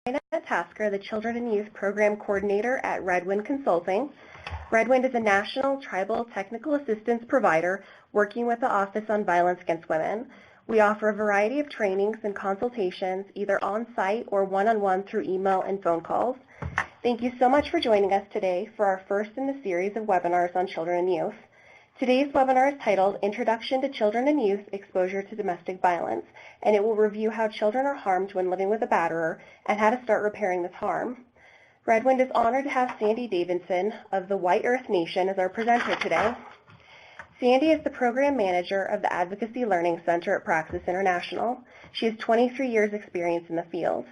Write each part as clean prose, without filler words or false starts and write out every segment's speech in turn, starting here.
Annette Tasker, the Children and Youth Program Coordinator at Redwind Consulting. Redwind is a national tribal technical assistance provider working with the Office on Violence Against Women. We offer a variety of trainings and consultations, either on-site or one-on-one through email and phone calls. Thank you so much for joining us today for our first in the series of webinars on children and youth. Today's webinar is titled Introduction to Children and Youth Exposure to Domestic Violence, and it will review how children are harmed when living with a batterer and how to start repairing this harm. Redwind is honored to have Sandy Davidson of the White Earth Nation as our presenter today. Sandy is the Program Manager of the Advocacy Learning Center at Praxis International. She has 23 years experience in the field.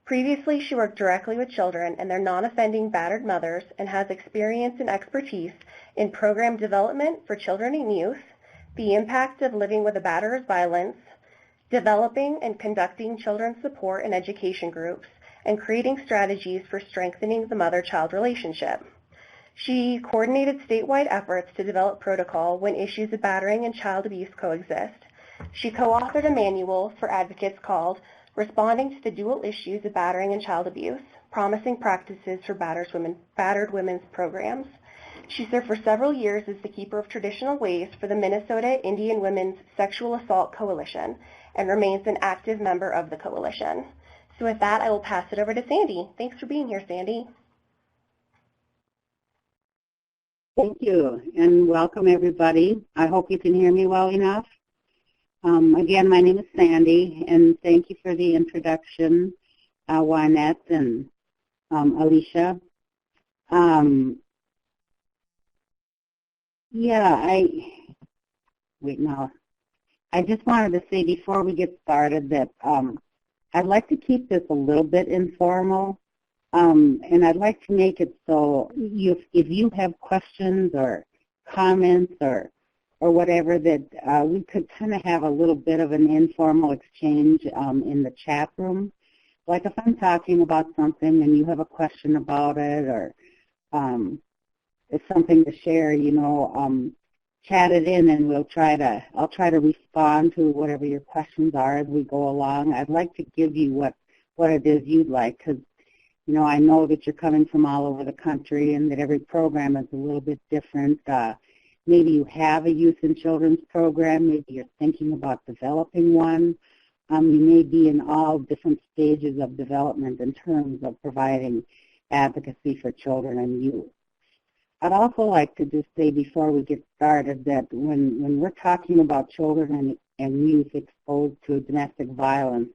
Previously, she worked directly with children and their non-offending battered mothers and has experience and expertise in program development for children and youth, the impact of living with a batterer's violence, developing and conducting children's support and education groups, and creating strategies for strengthening the mother-child relationship. She coordinated statewide efforts to develop protocol when issues of battering and child abuse coexist. She co-authored a manual for advocates called Responding to the Dual Issues of Battering and Child Abuse, Promising Practices for Battered Women's Programs. She served for several years as the keeper of traditional ways for the Minnesota Indian Women's Sexual Assault Coalition and remains an active member of the coalition. So with that, I will pass it over to Sandy. Thanks for being here, Sandy. Thank you, and welcome everybody. I hope you can hear me well enough. Again, my name is Sandy, and thank you for the introduction, Juanette and Alicia. I just wanted to say before we get started that I'd like to keep this a little bit informal, and I'd like to make it so if you have questions or comments or whatever, that we could kind of have a little bit of an informal exchange in the chat room. Like if I'm talking about something and you have a question about it, or it's something to share, chat it in, and I'll try to respond to whatever your questions are as we go along. I'd like to give you what it is you'd like, because I know that you're coming from all over the country and that every program is a little bit different. Maybe you have a youth and children's program. Maybe you're thinking about developing one. You may be in all different stages of development in terms of providing advocacy for children and youth. I'd also like to just say before we get started that when we're talking about children and youth exposed to domestic violence,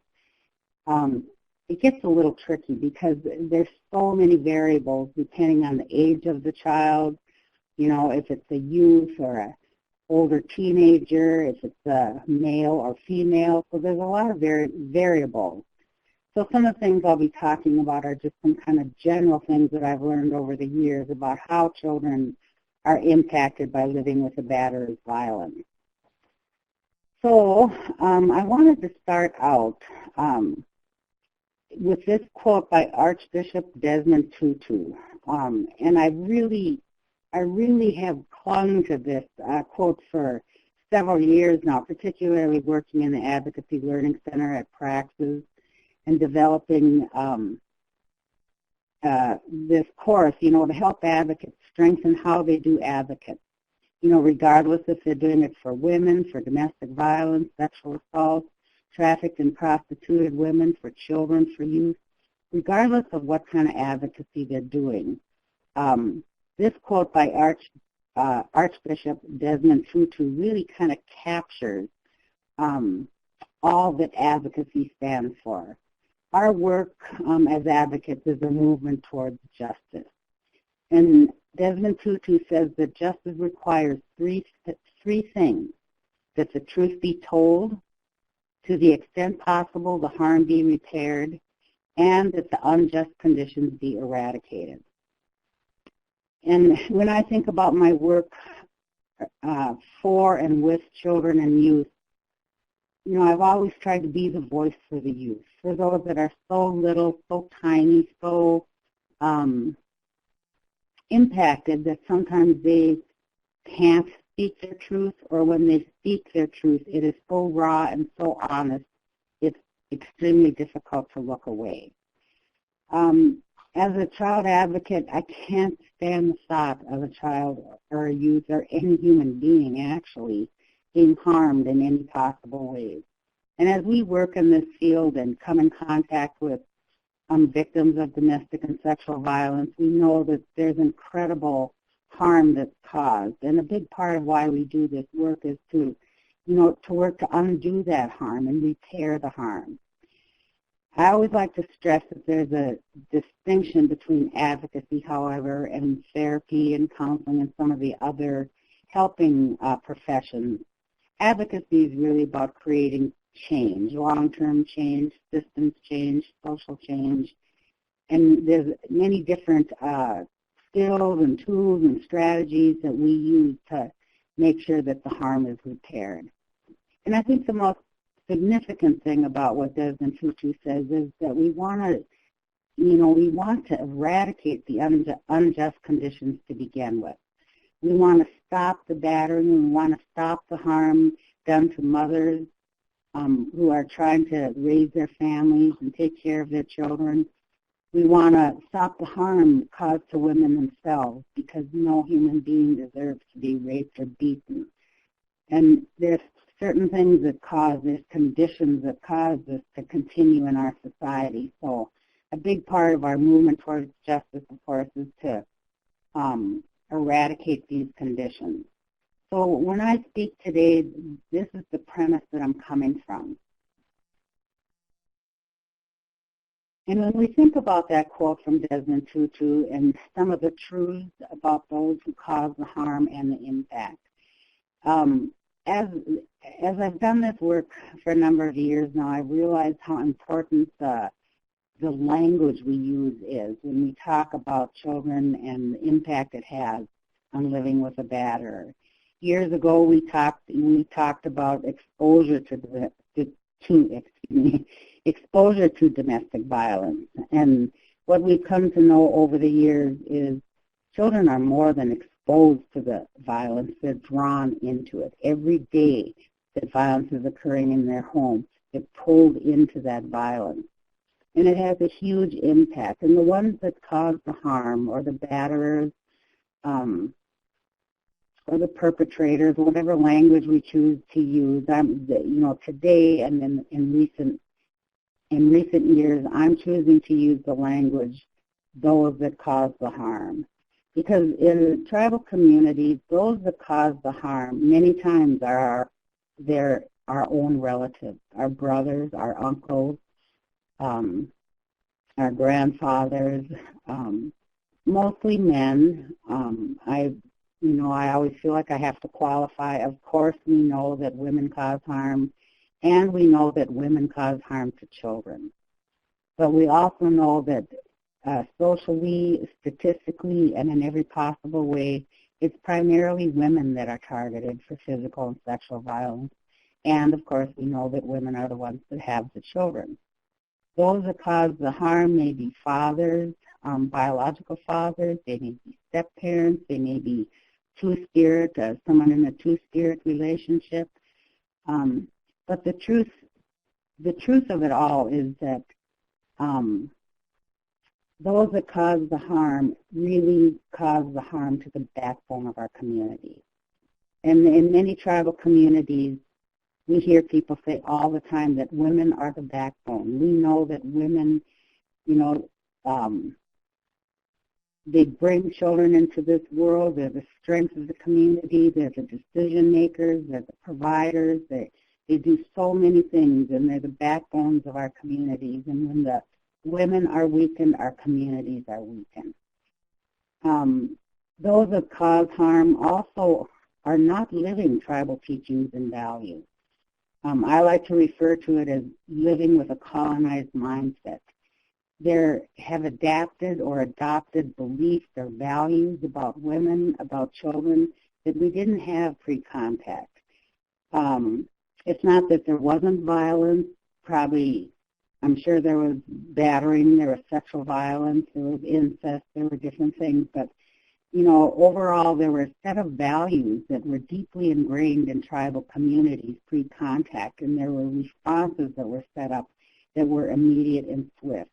it gets a little tricky because there's so many variables depending on the age of the child, if it's a youth or an older teenager, if it's a male or female. So there's a lot of variables. So some of the things I'll be talking about are just some kind of general things that I've learned over the years about how children are impacted by living with a batterer's violence. So I wanted to start out with this quote by Archbishop Desmond Tutu, and I really have clung to this quote for several years now, particularly working in the Advocacy Learning Center at Praxis and developing this course, to help advocates strengthen how they do advocacy, regardless if they're doing it for women, for domestic violence, sexual assault, trafficked and prostituted women, for children, for youth, regardless of what kind of advocacy they're doing. This quote by Archbishop Desmond Tutu really kind of captures all that advocacy stands for. Our work as advocates is a movement towards justice. And Desmond Tutu says that justice requires three things: that the truth be told, to the extent possible the harm be repaired, and that the unjust conditions be eradicated. And when I think about my work for and with children and youth, I've always tried to be the voice for the youth, for those that are so little, so tiny, so impacted that sometimes they can't speak their truth, or when they speak their truth, it is so raw and so honest, it's extremely difficult to look away. As a child advocate, I can't stand the thought of a child or a youth or any human being actually being harmed in any possible ways. And as we work in this field and come in contact with victims of domestic and sexual violence, we know that there's incredible harm that's caused. And a big part of why we do this work is to, to work to undo that harm and repair the harm. I always like to stress that there's a distinction between advocacy, however, and therapy and counseling and some of the other helping professions. Advocacy is really about creating change, long-term change, systems change, social change, and there's many different skills and tools and strategies that we use to make sure that the harm is repaired. And I think the most significant thing about what Desmond Tutu says is that we want to eradicate the unjust conditions to begin with. We want to stop the battering. We want to stop the harm done to mothers who are trying to raise their families and take care of their children. We want to stop the harm caused to women themselves, because no human being deserves to be raped or beaten. And there's certain things that cause this, conditions that cause this to continue in our society. So a big part of our movement towards justice, of course, is to eradicate these conditions. So when I speak today, this is the premise that I'm coming from. And when we think about that quote from Desmond Tutu and some of the truths about those who cause the harm and the impact, as I've done this work for a number of years now, I realize how important the language we use is when we talk about children and the impact it has on living with a batterer. Years ago, we talked about exposure exposure to domestic violence, and what we've come to know over the years is children are more than exposed to the violence; they're drawn into it. Every day that violence is occurring in their home, they're pulled into that violence, and it has a huge impact. And the ones that cause the harm, or the batterers, or the perpetrators, whatever language we choose to use, today and in recent years, I'm choosing to use the language, those that cause the harm. Because in tribal communities, those that cause the harm many times are our own relatives, our brothers, our uncles, our grandfathers, mostly men. I always feel like I have to qualify. Of course, we know that women cause harm, and we know that women cause harm to children. But we also know that socially, statistically, and in every possible way, it's primarily women that are targeted for physical and sexual violence. And, of course, we know that women are the ones that have the children. Those that cause the harm may be fathers, biological fathers, they may be step-parents, they may be two-spirit, someone in a two-spirit relationship. But the truth of it all is that those that cause the harm really cause the harm to the backbone of our community. And in many tribal communities, we hear people say all the time that women are the backbone. We know that women, they bring children into this world. They're the strength of the community. They're the decision makers. They're the providers. They do so many things, and they're the backbones of our communities. And when the women are weakened, our communities are weakened. Those that cause harm also are not living tribal teachings and values. I like to refer to it as living with a colonized mindset. They have adapted or adopted beliefs or values about women, about children, that we didn't have pre-contact. It's not that there wasn't violence. Probably, I'm sure there was battering, there was sexual violence, there was incest, there were different things, but overall there were a set of values that were deeply ingrained in tribal communities pre-contact, and there were responses that were set up that were immediate and swift.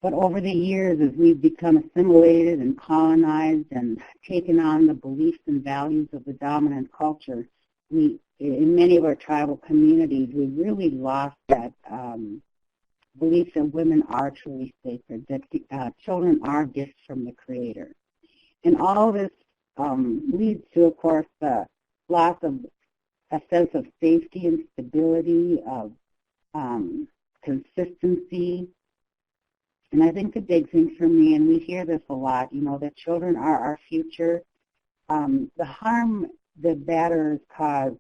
But over the years, as we've become assimilated and colonized and taken on the beliefs and values of the dominant culture, in many of our tribal communities, we really lost that belief that women are truly sacred, that children are gifts from the Creator. And all this leads to, of course, the loss of a sense of safety and stability, of consistency. And I think the big thing for me, and we hear this a lot, that children are our future. The harm that batterers cause,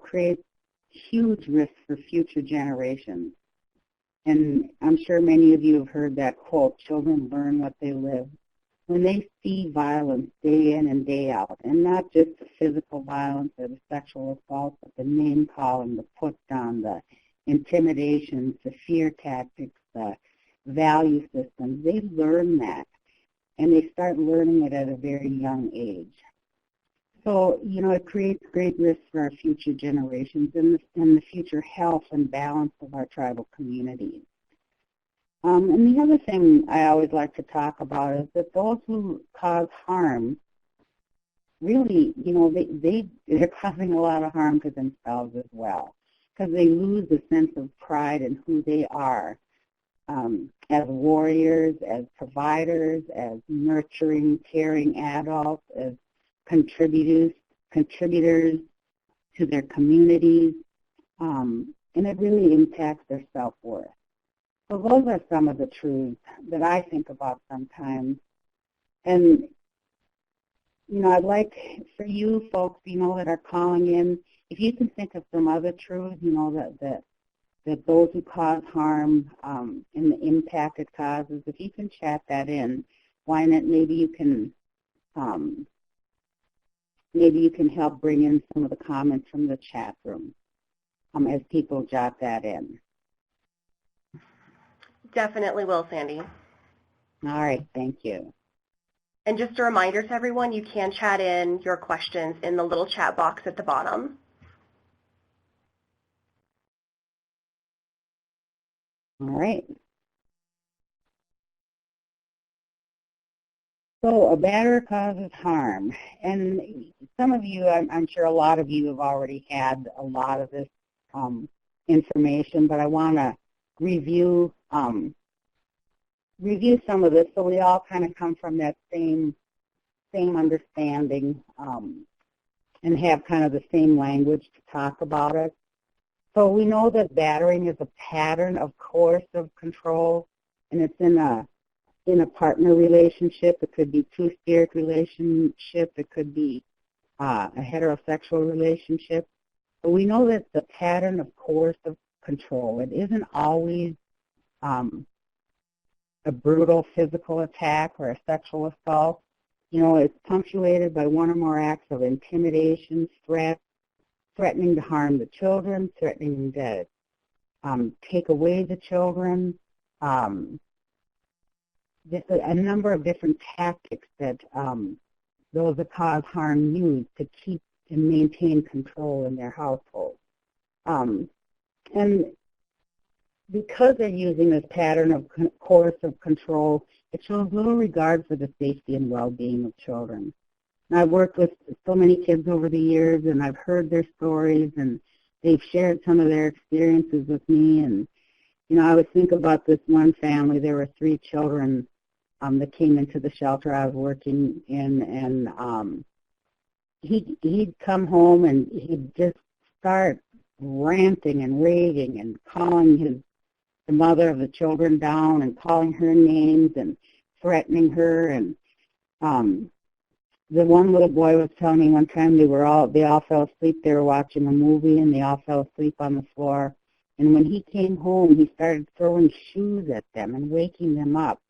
creates huge risks for future generations. And I'm sure many of you have heard that quote, children learn what they live. When they see violence day in and day out, and not just the physical violence or the sexual assault, but the name calling, the put down, the intimidations, the fear tactics, the value systems, they learn that, and they start learning it at a very young age. So, it creates great risks for our future generations and the future health and balance of our tribal communities. And the other thing I always like to talk about is that those who cause harm, really, they're causing a lot of harm to themselves as well, because they lose a sense of pride in who they are as warriors, as providers, as nurturing, caring adults, as contributors to their communities, and it really impacts their self-worth. So those are some of the truths that I think about sometimes. And, I'd like for you folks, that are calling in, if you can think of some other truths, that those who cause harm and the impact it causes, if you can chat that in, why not? Maybe you can help bring in some of the comments from the chat room as people jot that in. Definitely will, Sandy. All right, thank you. And just a reminder to everyone, you can chat in your questions in the little chat box at the bottom. All right. So a batterer causes harm. And some of you, I'm sure a lot of you have already had a lot of this information, but I want to review some of this so we all kind of come from that same understanding and have kind of the same language to talk about it. So we know that battering is a pattern of coercive control, and it's in a partner relationship. It could be two-spirit relationship. It could be a heterosexual relationship. But we know that the pattern of coercive control, it isn't always a brutal physical attack or a sexual assault. It's punctuated by one or more acts of intimidation, threatening to harm the children, threatening to take away the children, a number of different tactics that those that cause harm use to keep and maintain control in their household. And because they're using this pattern of coercive control, it shows little regard for the safety and well-being of children. And I've worked with so many kids over the years, and I've heard their stories, and they've shared some of their experiences with me. And, I always think about this one family. There were 3 children that came into the shelter I was working in, and he'd come home and he'd just start ranting and raving and calling the mother of the children down and calling her names and threatening her. And the one little boy was telling me one time they all fell asleep. They were watching a movie and they all fell asleep on the floor. And when he came home, he started throwing shoes at them and waking them up.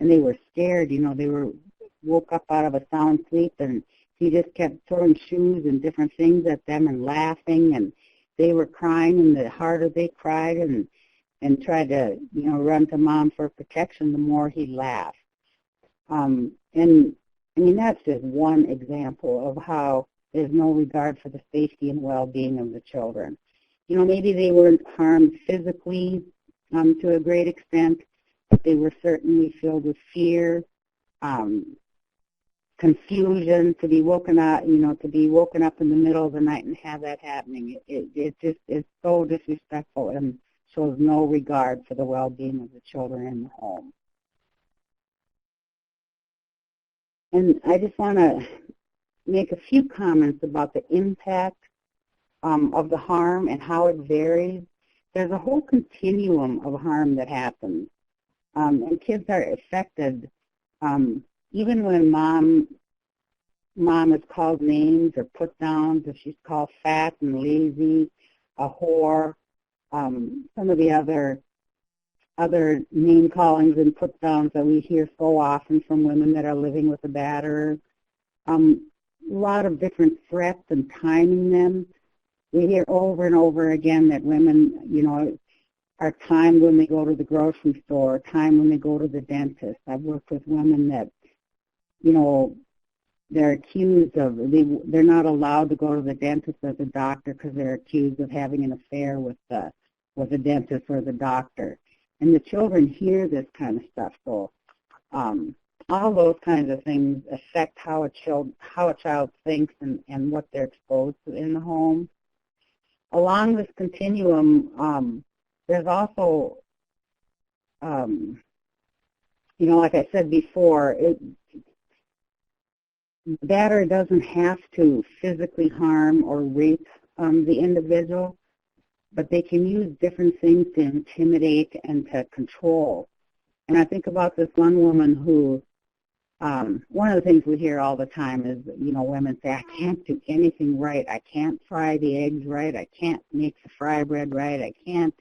And they were scared. They woke up out of a sound sleep, and he just kept throwing shoes and different things at them and laughing. And they were crying, and the harder they cried and tried to, run to Mom for protection, the more he laughed. And I mean, that's just one example of how there's no regard for the safety and well-being of the children. Maybe they weren't harmed physically to a great extent, but they were certainly filled with fear, confusion, to be woken up, to be woken up in the middle of the night and have that happening. It just is so disrespectful and shows no regard for the well-being of the children in the home. And I just want to make a few comments about the impact of the harm and how it varies. There's a whole continuum of harm that happens, and kids are affected even when mom is called names or put downs, if she's called fat and lazy, a whore, some of the other name callings and put downs that we hear so often from women that are living with a batterer. A lot of different threats and timing them. We hear over and over again that women, are timed when they go to the grocery store, timed when they go to the dentist. I've worked with women that, they're accused of, they're not allowed to go to the dentist or the doctor because they're accused of having an affair with the dentist or the doctor. And the children hear this kind of stuff. So all those kinds of things affect how a child thinks and what they're exposed to in the home. Along this continuum, there's also, like I said before, the batterer doesn't have to physically harm or rape the individual, but they can use different things to intimidate and to control. And I think about this one woman who, one of the things we hear all the time is, women say, I can't do anything right. I can't fry the eggs right. I can't make the fry bread right. I can't,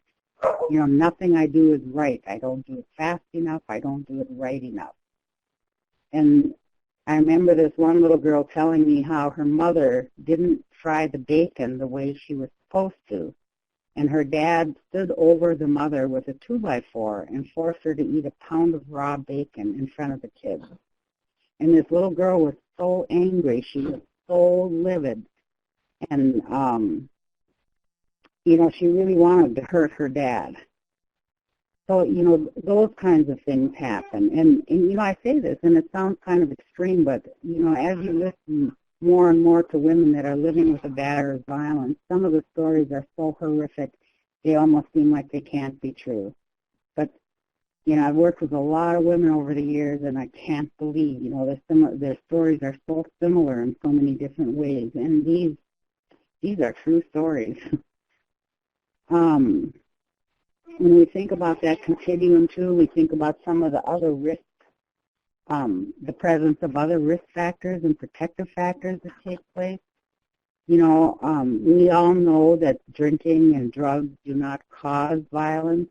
nothing I do is right. I don't do it fast enough. I don't do it right enough. And I remember this one little girl telling me how her mother didn't fry the bacon the way she was supposed to. And her dad stood over the mother with a 2x4 and forced her to eat a pound of raw bacon in front of the kids. And this little girl was so angry. She was so livid. And, she really wanted to hurt her dad. So, those kinds of things happen. And I say this, and it sounds kind of extreme, but, as you listen more and more to women that are living with a batterer's violence, some of the stories are so horrific, they almost seem like they can't be true. But, I've worked with a lot of women over the years, and I can't believe, their stories are so similar in so many different ways. And these are true stories. When we think about that continuum, too, we think about some of the other risks, the presence of other risk factors and protective factors that take place. We all know that drinking and drugs do not cause violence,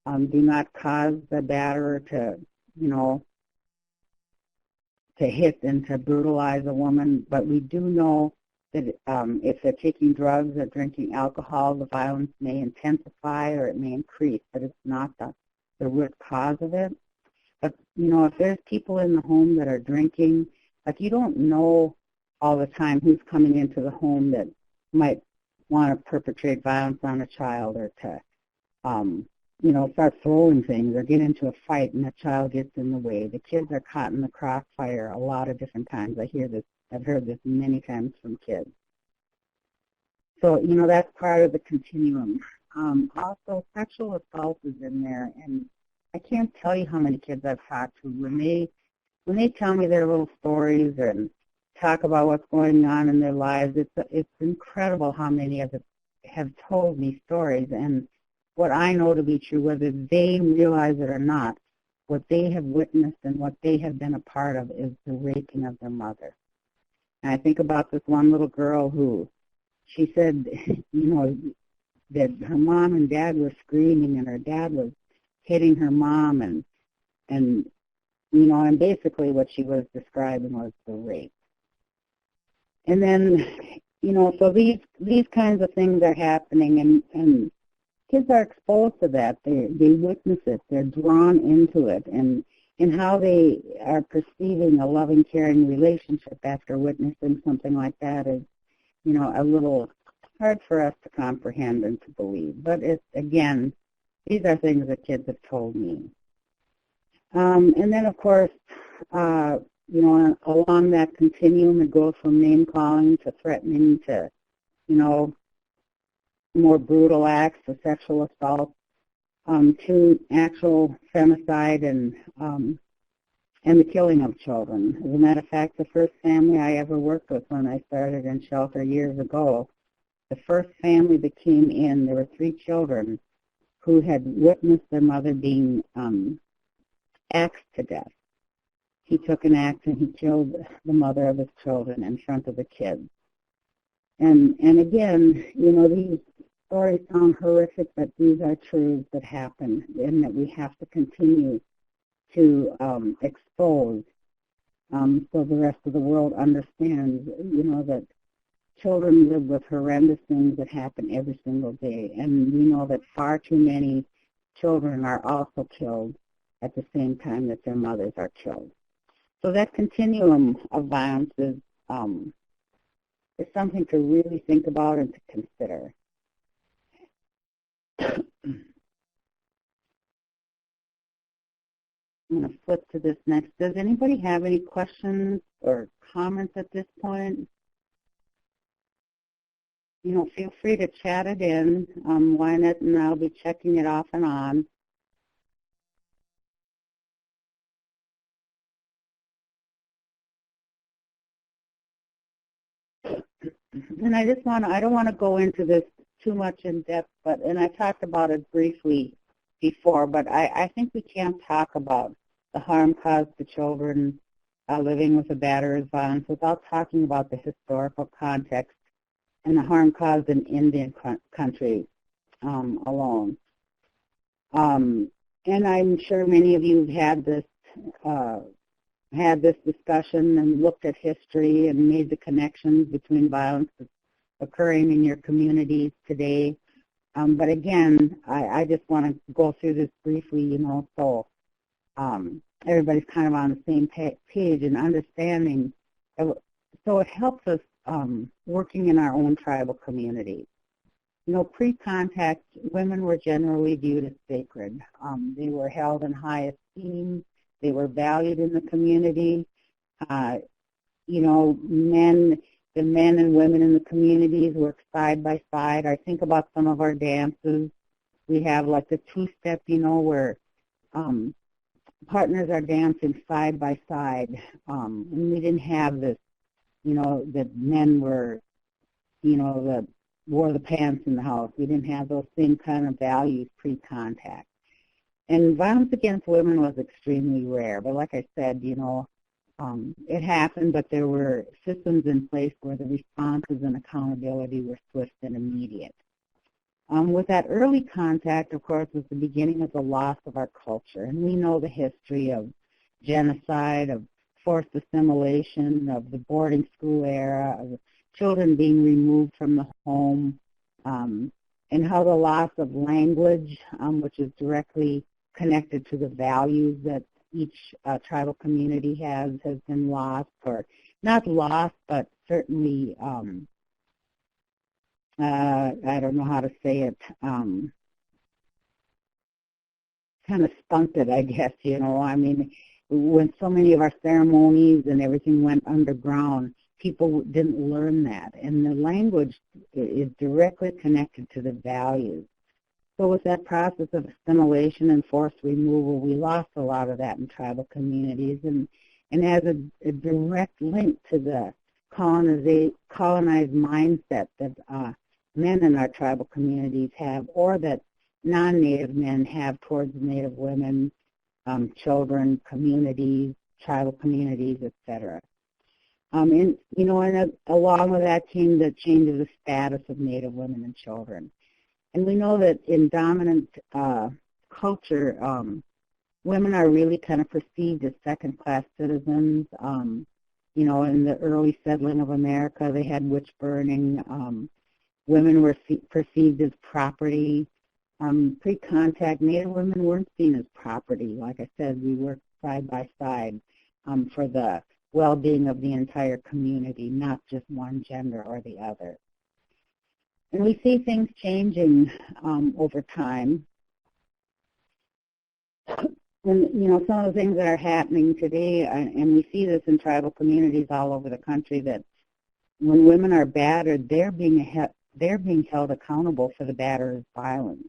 do not cause the batterer to hit and to brutalize a woman, but we do know that if they're taking drugs or drinking alcohol, the violence may intensify or it may increase, but it's not the root cause of it. But, if there's people in the home that are drinking, like you don't know all the time who's coming into the home that might want to perpetrate violence on a child or to, start throwing things or get into a fight and the child gets in the way. The kids are caught in the crossfire a lot of different times. I've heard this many times from kids. So, that's part of the continuum. Also, sexual assault is in there, and I can't tell you how many kids I've talked to when they tell me their little stories and talk about what's going on in their lives. It's incredible how many of them have told me stories, and what I know to be true, whether they realize it or not, what they have witnessed and what they have been a part of is the raping of their mother. And I think about this one little girl who, she said, that her mom and dad were screaming and her dad was hitting her mom and basically what she was describing was the rape. And then, so these kinds of things are happening and kids are exposed to that. They witness it. They're drawn into it. And how they are perceiving a loving, caring relationship after witnessing something like that is, a little hard for us to comprehend and to believe. But again, these are things that kids have told me. And then, of course, you know, along that continuum, it goes from name calling to threatening to, you know, more brutal acts of sexual assault, to actual femicide and the killing of children. As a matter of fact, the first family I ever worked with when I started in shelter years ago, the first family that came in, there were 3 children who had witnessed their mother being axed to death. He took an axe and he killed the mother of his children in front of the kids. And again, you know, these stories sound horrific, but these are truths that happen and that we have to continue to expose, so the rest of the world understands, you know, that children live with horrendous things that happen every single day. And we know that far too many children are also killed at the same time that their mothers are killed. So that continuum of violence is something to really think about and to consider. I'm going to flip to this next. Does anybody have any questions or comments at this point? You know, feel free to chat it in. Lynette and I'll be checking it off and on. And I don't want to go into this too much in depth, and I talked about it briefly before, but I think we can't talk about the harm caused to children living with a batterer's violence without talking about the historical context and the harm caused in Indian country alone. And I'm sure many of you have had this discussion and looked at history and made the connections between violence that's occurring in your communities today. But again, I just want to go through this briefly, you know, so everybody's kind of on the same page and understanding. So it helps us working in our own tribal communities. You know, pre-contact, women were generally viewed as sacred. They were held in high esteem. They were valued in the community. You know, the men and women in the communities work side by side. I think about some of our dances. We have like the two-step, you know, where partners are dancing side by side. And we didn't have this, you know, that men were, you know, that wore the pants in the house. We didn't have those same kind of values pre-contact. And violence against women was extremely rare. But like I said, you know, it happened, but there were systems in place where the responses and accountability were swift and immediate. With that early contact, of course, was the beginning of the loss of our culture. And we know the history of genocide, of forced assimilation, of the boarding school era, of children being removed from the home, and how the loss of language, which is directly connected to the values that each tribal community has been lost, or not lost, but certainly, I don't know how to say it, kind of stunted, I guess, you know. I mean, when so many of our ceremonies and everything went underground, people didn't learn that. And the language is directly connected to the values. So with that process of assimilation and forced removal, we lost a lot of that in tribal communities, and as a direct link to the colonized mindset that men in our tribal communities have, or that non-Native men have towards Native women, children, communities, tribal communities, etc. And you know, and along with that came the change of the status of Native women and children. And we know that in dominant culture, women are really kind of perceived as second-class citizens. You know, in the early settling of America, they had witch burning. Women were perceived as property. Pre-contact, Native women weren't seen as property. Like I said, we worked side by side for the well-being of the entire community, not just one gender or the other. And we see things changing over time. And, some of the things that are happening today, and we see this in tribal communities all over the country, that when women are battered, they're being held accountable for the batterer's violence.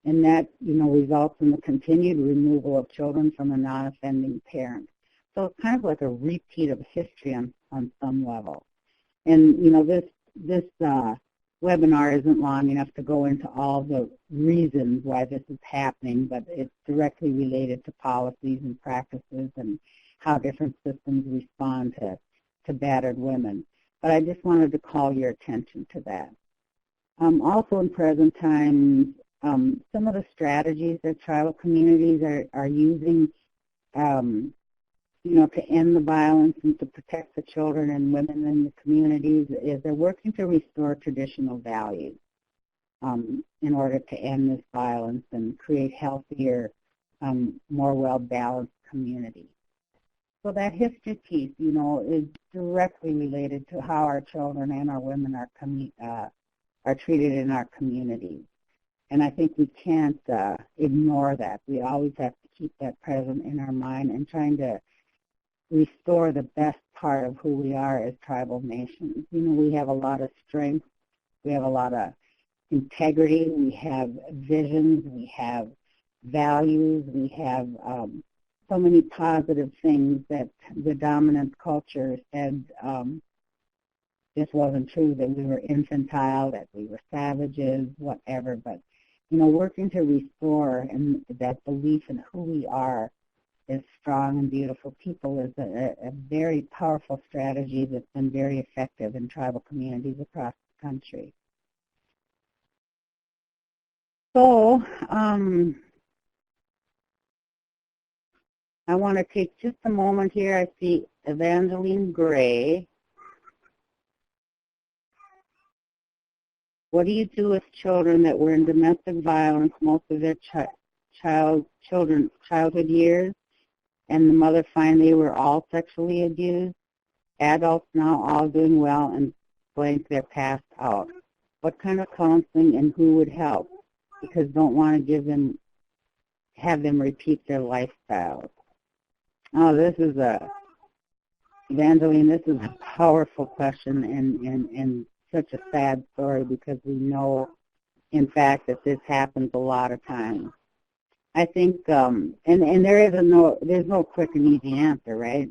And that, results in the continued removal of children from a non-offending parent. So it's kind of like a repeat of history on some level. And, this webinar isn't long enough to go into all the reasons why this is happening, but it's directly related to policies and practices and how different systems respond to battered women. But I just wanted to call your attention to that. Also in present times, some of the strategies that tribal communities are using, to end the violence and to protect the children and women in the communities is they're working to restore traditional values in order to end this violence and create healthier, more well-balanced communities. So that history piece, is directly related to how our children and our women are treated in our communities. And I think we can't ignore that. We always have to keep that present in our mind and trying to restore the best part of who we are as tribal nations. We have a lot of strength. We have a lot of integrity. We have visions. We have values. We have so many positive things that the dominant culture said this wasn't true, that we were infantile, that we were savages, whatever. But, working to restore and that belief in who we are as strong and beautiful people is a very powerful strategy that's been very effective in tribal communities across the country. So I want to take just a moment here. I see Evangeline Gray. What do you do with children that were in domestic violence most of their childhood years, and the mother finds they were all sexually abused? Adults now all doing well and blank they're passed out. What kind of counseling and who would help? Because don't want to have them repeat their lifestyles. Oh, this is Evangeline, this is a powerful question and such a sad story, because we know, in fact, that this happens a lot of times. I think, and there's no quick and easy answer, right?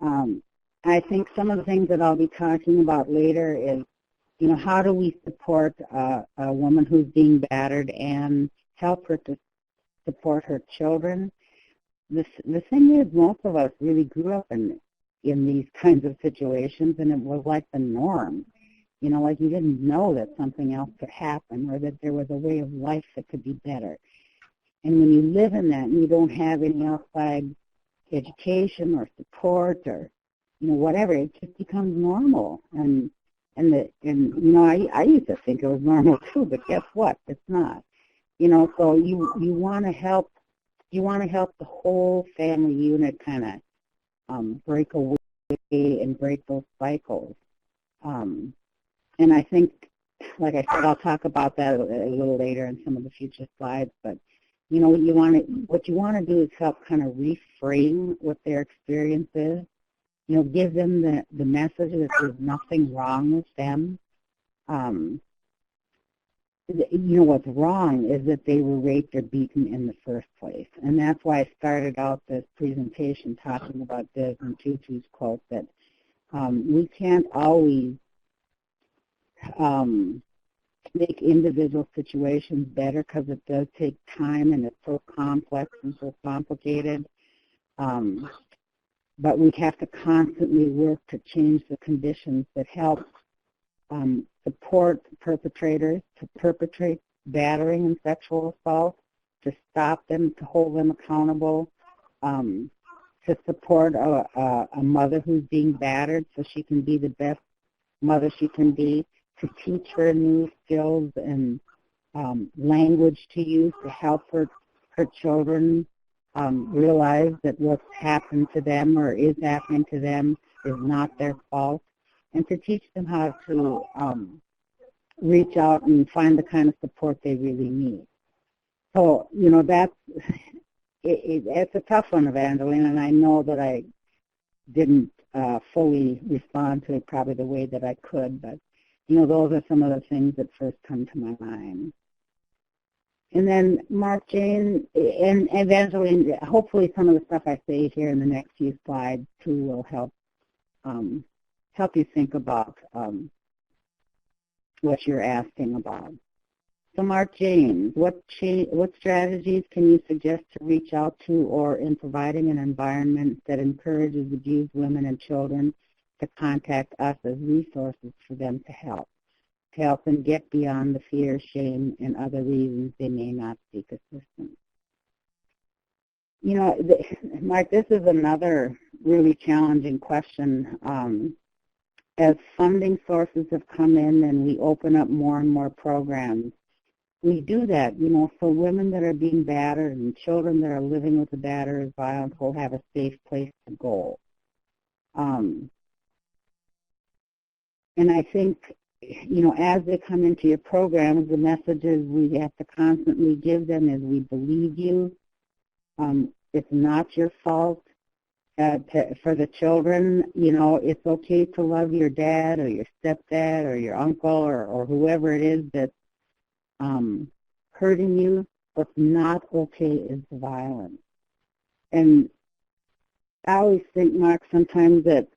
I think some of the things that I'll be talking about later is, how do we support a woman who's being battered and help her to support her children? The thing is, most of us really grew up in these kinds of situations, and it was like the norm. Like you didn't know that something else could happen or that there was a way of life that could be better. And when you live in that and you don't have any outside education or support or, whatever, it just becomes normal. And I used to think it was normal too, but guess what? It's not. So you want to help the whole family unit kind of break away and break those cycles. And I think, like I said, I'll talk about that a little later in some of the future slides. But what you want to do is help kind of reframe what their experience is. Give them the message that there's nothing wrong with them. What's wrong is that they were raped or beaten in the first place. And that's why I started out this presentation talking about Desmond Tutu's quote that we can't always make individual situations better, because it does take time and it's so complex and so complicated. But we have to constantly work to change the conditions that help support perpetrators to perpetrate battering and sexual assault, to stop them, to hold them accountable, to support a mother who's being battered so she can be the best mother she can be, to teach her new skills and language to use to help her children realize that what's happened to them or is happening to them is not their fault, and to teach them how to reach out and find the kind of support they really need. So, it's a tough one, Evangeline, and I know that I didn't fully respond to it probably the way that I could, but, those are some of the things that first come to my mind. And then Mark, Jane, and Evangeline, hopefully some of the stuff I say here in the next few slides, too, will help you think about what you're asking about. So Mark James, what strategies can you suggest to reach out to or in providing an environment that encourages abused women and children to contact us as resources for them to help them get beyond the fear, shame, and other reasons they may not seek assistance? Mark, this is another really challenging question. As funding sources have come in and we open up more and more programs, we do that, so women that are being battered and children that are living with the batterer's violence will have a safe place to go. And I think, as they come into your programs, the messages we have to constantly give them is we believe you. It's not your fault. For the children, it's okay to love your dad or your stepdad or your uncle or whoever it is that's hurting you. What's not okay is the violence. And I always think, Mark, sometimes that,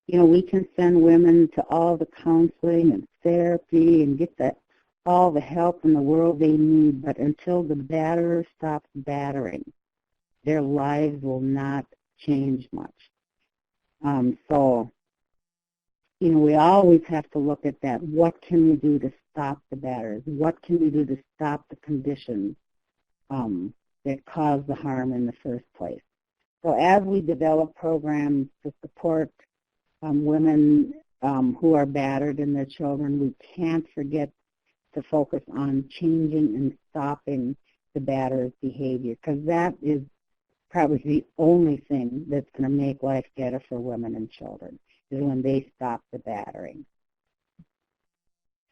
we can send women to all the counseling and therapy and get all the help in the world they need, but until the batterer stops battering, their lives will not change much. So, we always have to look at that. What can we do to stop the batterers? What can we do to stop the conditions that cause the harm in the first place? So as we develop programs to support women who are battered and their children, we can't forget to focus on changing and stopping the batterer's behavior, because that is probably the only thing that's going to make life better for women and children, is when they stop the battering.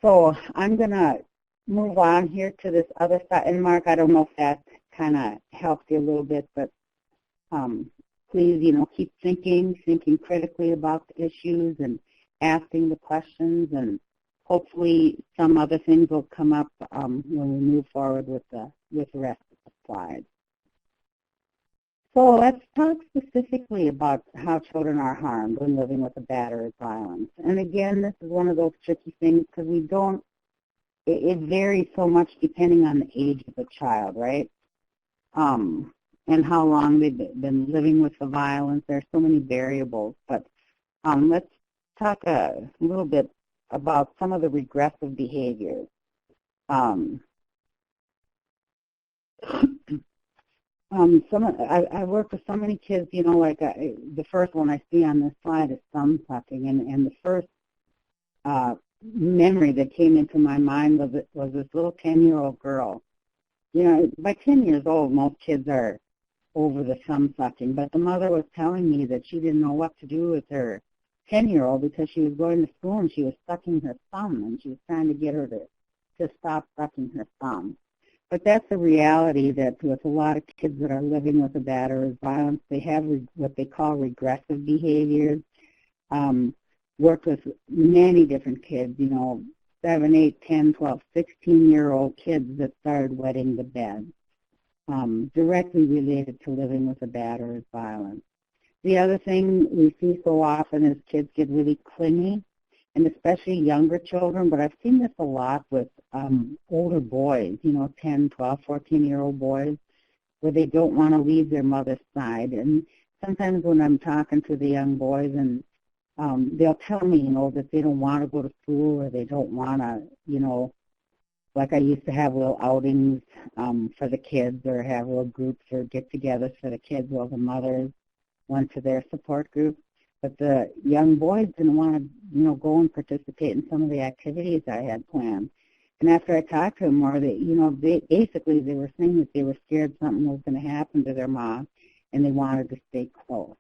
So I'm going to move on here to this other side. And Mark, I don't know if that kind of helped you a little bit, but please, keep thinking critically about the issues and asking the questions, and hopefully some other things will come up when we move forward with the rest of the slides. So let's talk specifically about how children are harmed when living with a batterer's violence. And again, this is one of those tricky things because it varies so much depending on the age of the child, right? And how long they've been living with the violence. There's so many variables. But let's talk a little bit about some of the regressive behaviors. I work with so many kids, like the first one I see on this slide is thumb sucking, and the first memory that came into my mind was this little 10-year-old girl. By 10 years old, most kids are over the thumb sucking, but the mother was telling me that she didn't know what to do with her 10-year-old because she was going to school and she was sucking her thumb, and she was trying to get her to stop sucking her thumb. But that's the reality that with a lot of kids that are living with a batterer's violence, they have what they call regressive behaviors. Worked with many different kids, 7, 8, 10, 12, 16-year-old kids that started wetting the bed, directly related to living with a batterer's violence. The other thing we see so often is kids get really clingy, and especially younger children, but I've seen this a lot with older boys, 10, 12, 14-year-old boys, where they don't want to leave their mother's side. And sometimes when I'm talking to the young boys, and they'll tell me, that they don't want to go to school, or they don't want to, like I used to have little outings for the kids, or have little groups or get-togethers for the kids while the mothers went to their support group. But the young boys didn't want to, go and participate in some of the activities I had planned. And after I talked to them more, they were saying that they were scared something was going to happen to their mom, and they wanted to stay close.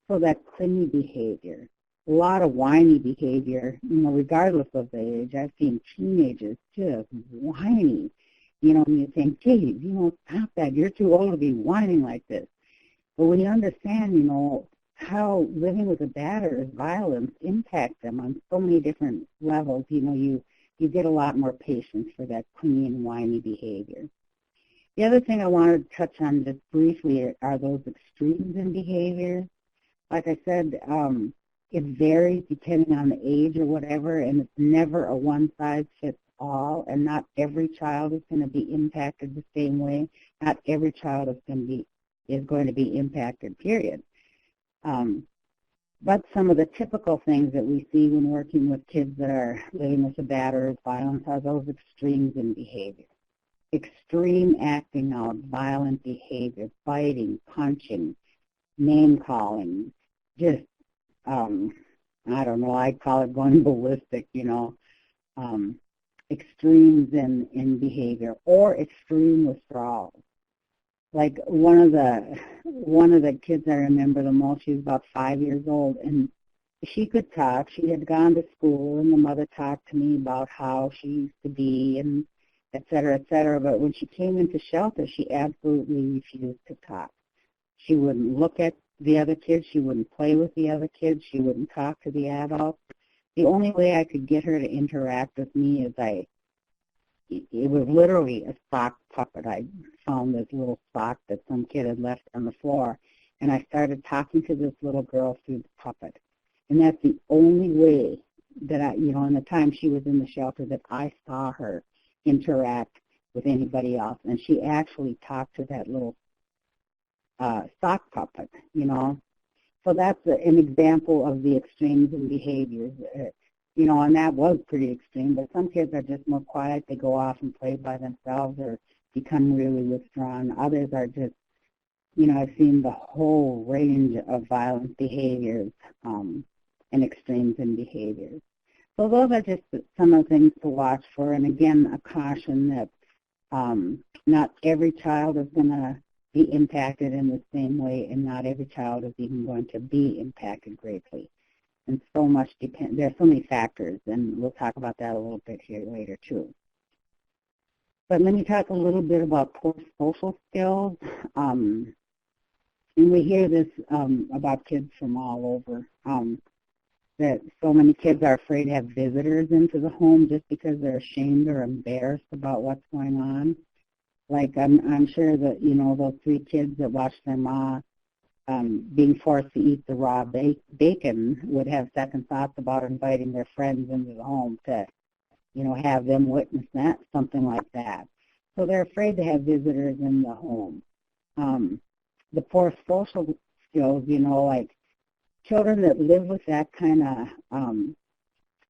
So that clingy behavior, a lot of whiny behavior, regardless of the age. I've seen teenagers just whiny, And you think, geez, stop that. You're too old to be whining like this. But when you understand, how living with a batter's violence impacts them on so many different levels, you get a lot more patience for that clingy and whiny behavior. The other thing I wanted to touch on just briefly are those extremes in behavior. Like I said, it varies depending on the age or whatever, and it's never a one-size-fits-all, and not every child is going to be impacted the same way. Not every child is going to be impacted, period. But some of the typical things that we see when working with kids that are living with a batter's violence are those extremes in behavior. Extreme acting out, violent behavior, biting, punching, name-calling, just, I don't know, I call it going ballistic, extremes in behavior, or extreme withdrawal. Like one of the kids I remember the most, she was about 5 years old, and she could talk. She had gone to school, and the mother talked to me about how she used to be, and et cetera, et cetera. But when she came into shelter, she absolutely refused to talk. She wouldn't look at the other kids. She wouldn't play with the other kids. She wouldn't talk to the adults. The only way I could get her to interact with me is it was literally a sock puppet. I found this little sock that some kid had left on the floor, and I started talking to this little girl through the puppet. And that's the only way that in the time she was in the shelter, that I saw her interact with anybody else. And she actually talked to that little sock puppet, So that's an example of the extremes in behaviors. And that was pretty extreme, but some kids are just more quiet. They go off and play by themselves or become really withdrawn. Others are just, I've seen the whole range of violent behaviors and extremes in behaviors. So those are just some of the things to watch for. And again, a caution that not every child is going to be impacted in the same way, and not every child is even going to be impacted greatly. And so much there are so many factors, and we'll talk about that a little bit here later too. But let me talk a little bit about poor social skills. And we hear this about kids from all over, that so many kids are afraid to have visitors into the home just because they're ashamed or embarrassed about what's going on. Like I'm sure that, those 3 kids that watched their ma being forced to eat the raw bacon would have second thoughts about inviting their friends into the home to, have them witness that, something like that. So they're afraid to have visitors in the home. The poor social skills, like children that live with that kind of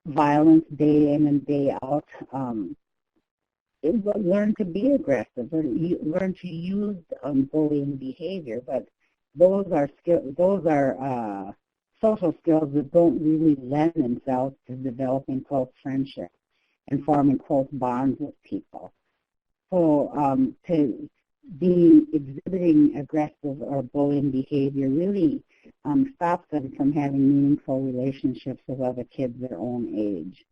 violence day in and day out, learn to be aggressive, or learn to use bullying behavior, but those are social skills that don't really lend themselves to developing close friendships and forming close bonds with people. So to be exhibiting aggressive or bullying behavior really stops them from having meaningful relationships with other kids their own age.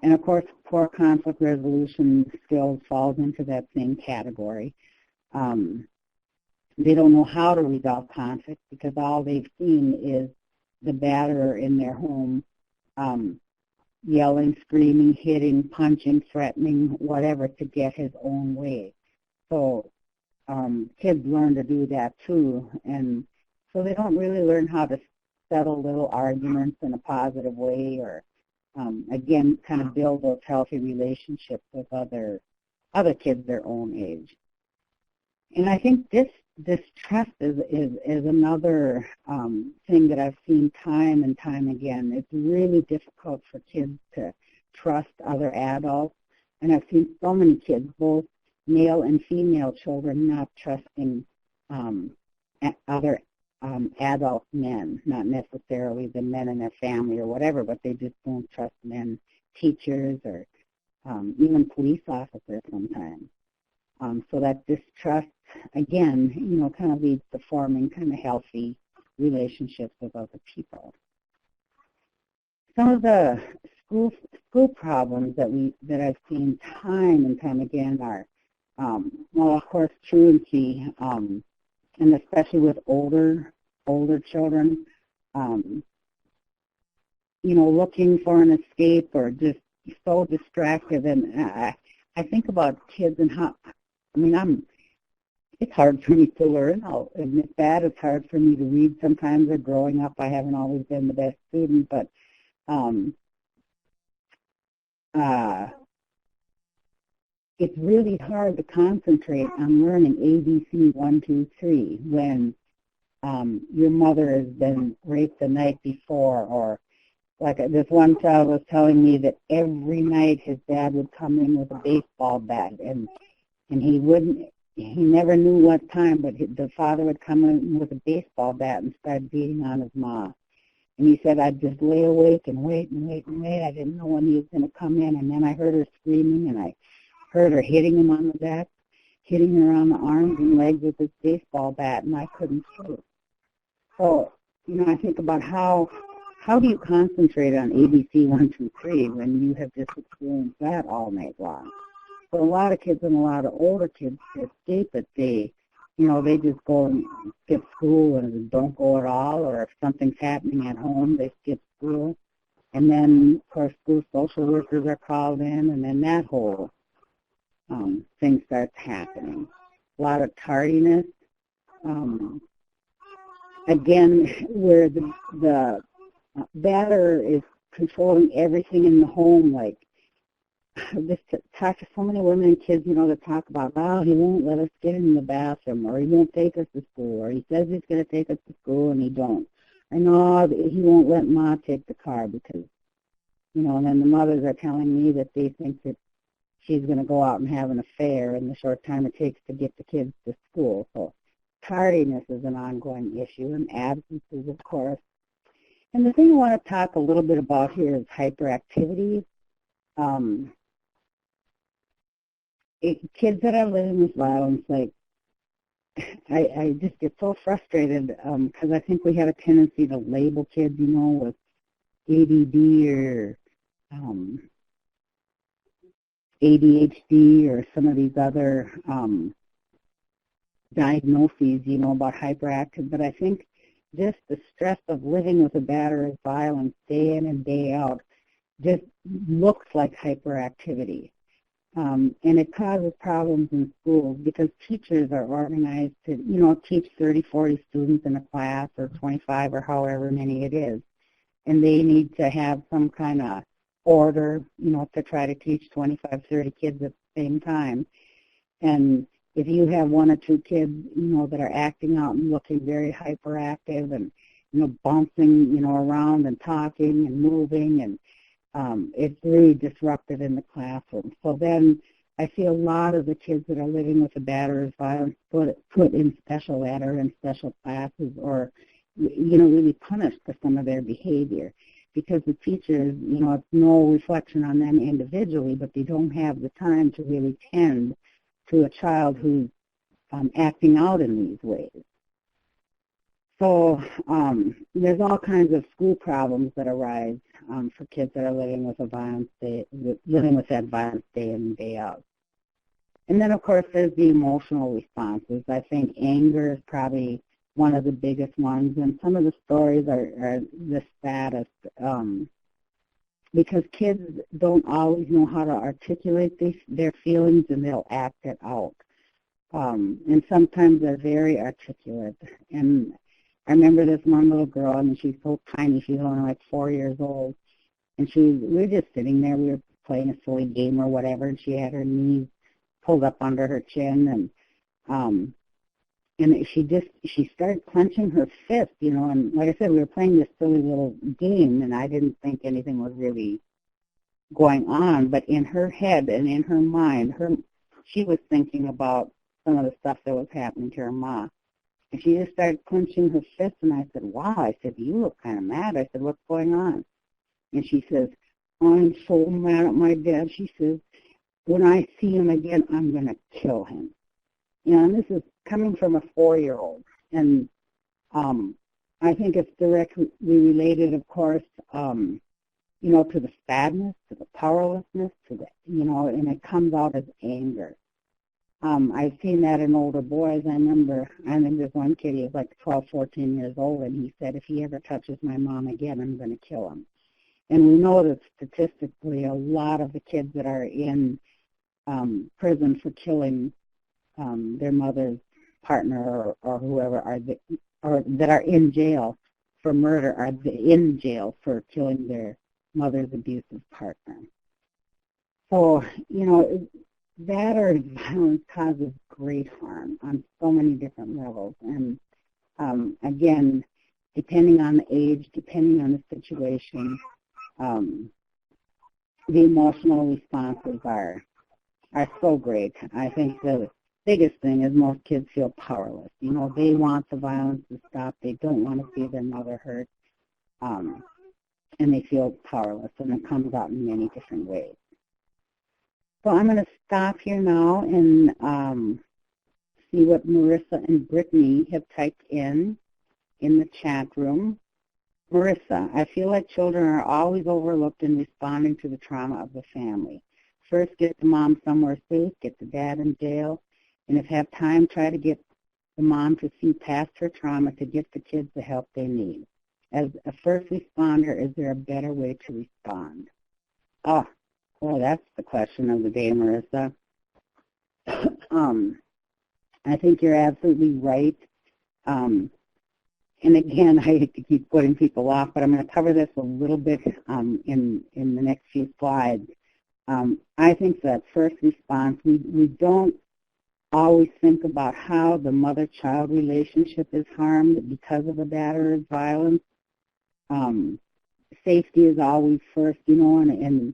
And of course, poor conflict resolution skills falls into that same category. They don't know how to resolve conflict because all they've seen is the batterer in their home yelling, screaming, hitting, punching, threatening, whatever, to get his own way. So kids learn to do that too, and so they don't really learn how to settle little arguments in a positive way, or again, kind of build those healthy relationships with other kids their own age. And I think this trust is another thing that I've seen time and time again. It's really difficult for kids to trust other adults, and I've seen so many kids, both male and female children, not trusting other adult men, not necessarily the men in their family or whatever, but they just don't trust men, teachers, or even police officers sometimes. So that distrust, again, kind of leads to forming kind of healthy relationships with other people. Some of the school problems that I've seen time and time again are Well, of course, truancy, and especially with older children, um, looking for an escape or just so distracted. And I think about kids and how, it's hard for me to learn. I'll admit that. It's hard for me to read sometimes. Or growing up, I haven't always been the best student, but um, uh, it's really hard to concentrate on learning ABC 1, 2, 3 when your mother has been raped the night before, or like this one child was telling me that every night his dad would come in with a baseball bat, and he never knew what time, but the father would come in with a baseball bat and start beating on his mom. And he said, I'd just lay awake and wait and wait and wait. I didn't know when he was going to come in, and then I heard her screaming, and I heard her hitting him on the back, hitting her on the arms and legs with this baseball bat, and I couldn't sleep. So, I think about how do you concentrate on ABC 1, 2, 3 when you have just experienced that all night long? So a lot of kids and a lot of older kids escape it. They just go and skip school and don't go at all, or if something's happening at home, they skip school. And then, of course, school social workers are called in, and then that whole thing starts happening. A lot of tardiness. Again, where the batter is controlling everything in the home. Like, this talk to so many women and kids, that talk about, oh, he won't let us get in the bathroom, or he won't take us to school, or he says he's going to take us to school and he don't. Or no, he won't let Ma take the car because, and then the mothers are telling me that they think that she's going to go out and have an affair in the short time it takes to get the kids to school. So tardiness is an ongoing issue, and absences, of course. And the thing I want to talk a little bit about here is hyperactivity. Kids that are living with violence, like, I just get so frustrated because I think we have a tendency to label kids, with ADD or ADHD or some of these other diagnoses, about hyperactive. But I think just the stress of living with a battery of violence day in and day out just looks like hyperactivity. And it causes problems in schools because teachers are organized to, teach 30, 40 students in a class, or 25, or however many it is. And they need to have some kind of order, to try to teach 25, 30 kids at the same time. And if you have one or two kids, that are acting out and looking very hyperactive and, bouncing, around and talking and moving, and it's really disruptive in the classroom. So then I see a lot of the kids that are living with a battery of violence put in special ed or in special classes, or, really punished for some of their behavior, because the teachers, it's no reflection on them individually, but they don't have the time to really tend to a child who's acting out in these ways. So there's all kinds of school problems that arise for kids that are living with that violence day in and day out. And then, of course, there's the emotional responses. I think anger is probably one of the biggest ones, and some of the stories are the saddest because kids don't always know how to articulate their feelings, and they'll act it out. And sometimes they're very articulate. And I remember this one little girl, and she's so tiny, she's only like 4 years old, and we were just sitting there, we were playing a silly game or whatever, and she had her knees pulled up under her chin, and she started clenching her fist, and like I said, we were playing this silly little game, and I didn't think anything was really going on, but in her head and in her mind, she was thinking about some of the stuff that was happening to her ma. And she just started clenching her fist, and I said, wow, I said, you look kind of mad. I said, what's going on? And she says, I'm so mad at my dad. She says, when I see him again, I'm going to kill him. And this is coming from a 4-year-old. And I think it's directly related, of course, to the sadness, to the powerlessness, to the, and it comes out as anger. I've seen that in older boys. I think there's one kid, he was like 12, 14 years old, and he said, if he ever touches my mom again, I'm going to kill him. And we know that statistically a lot of the kids that are in prison for killing their mother's partner or whoever or that are in jail for murder are in jail for killing their mother's abusive partner. So, that or violence causes great harm on so many different levels. And again, depending on the age, depending on the situation, the emotional responses are so great. I think the biggest thing is most kids feel powerless. They want the violence to stop. They don't want to see their mother hurt. And they feel powerless, and it comes out in many different ways. So I'm going to stop here now and see what Marissa and Brittany have typed in the chat room. Marissa, I feel like children are always overlooked in responding to the trauma of the family. First, get the mom somewhere safe, get the dad in jail, and if have time, try to get the mom to see past her trauma to get the kids the help they need. As a first responder, is there a better way to respond? Oh, well, that's the question of the day, Marissa. I think you're absolutely right. And again, I hate to keep putting people off, but I'm going to cover this a little bit in the next few slides. I think that first response, we don't always think about how the mother-child relationship is harmed because of the batterer's violence. Safety is always first, and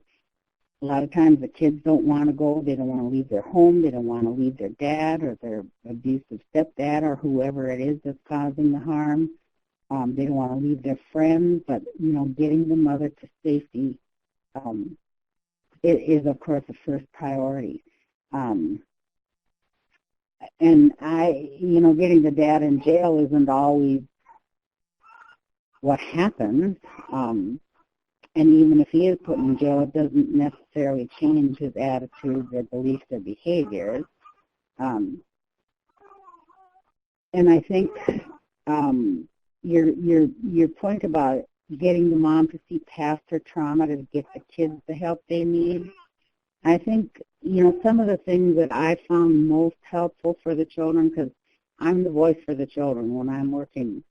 a lot of times the kids don't want to go. They don't want to leave their home. They don't want to leave their dad or their abusive stepdad or whoever it is that's causing the harm. They don't want to leave their friends, but, getting the mother to safety it is, of course, the first priority. And getting the dad in jail isn't always what happens. And even if he is put in jail, it doesn't necessarily change his attitudes or beliefs or behaviors. And I think your point about getting the mom to see past her trauma to get the kids the help they need, I think, some of the things that I found most helpful for the children, because I'm the voice for the children when I'm working,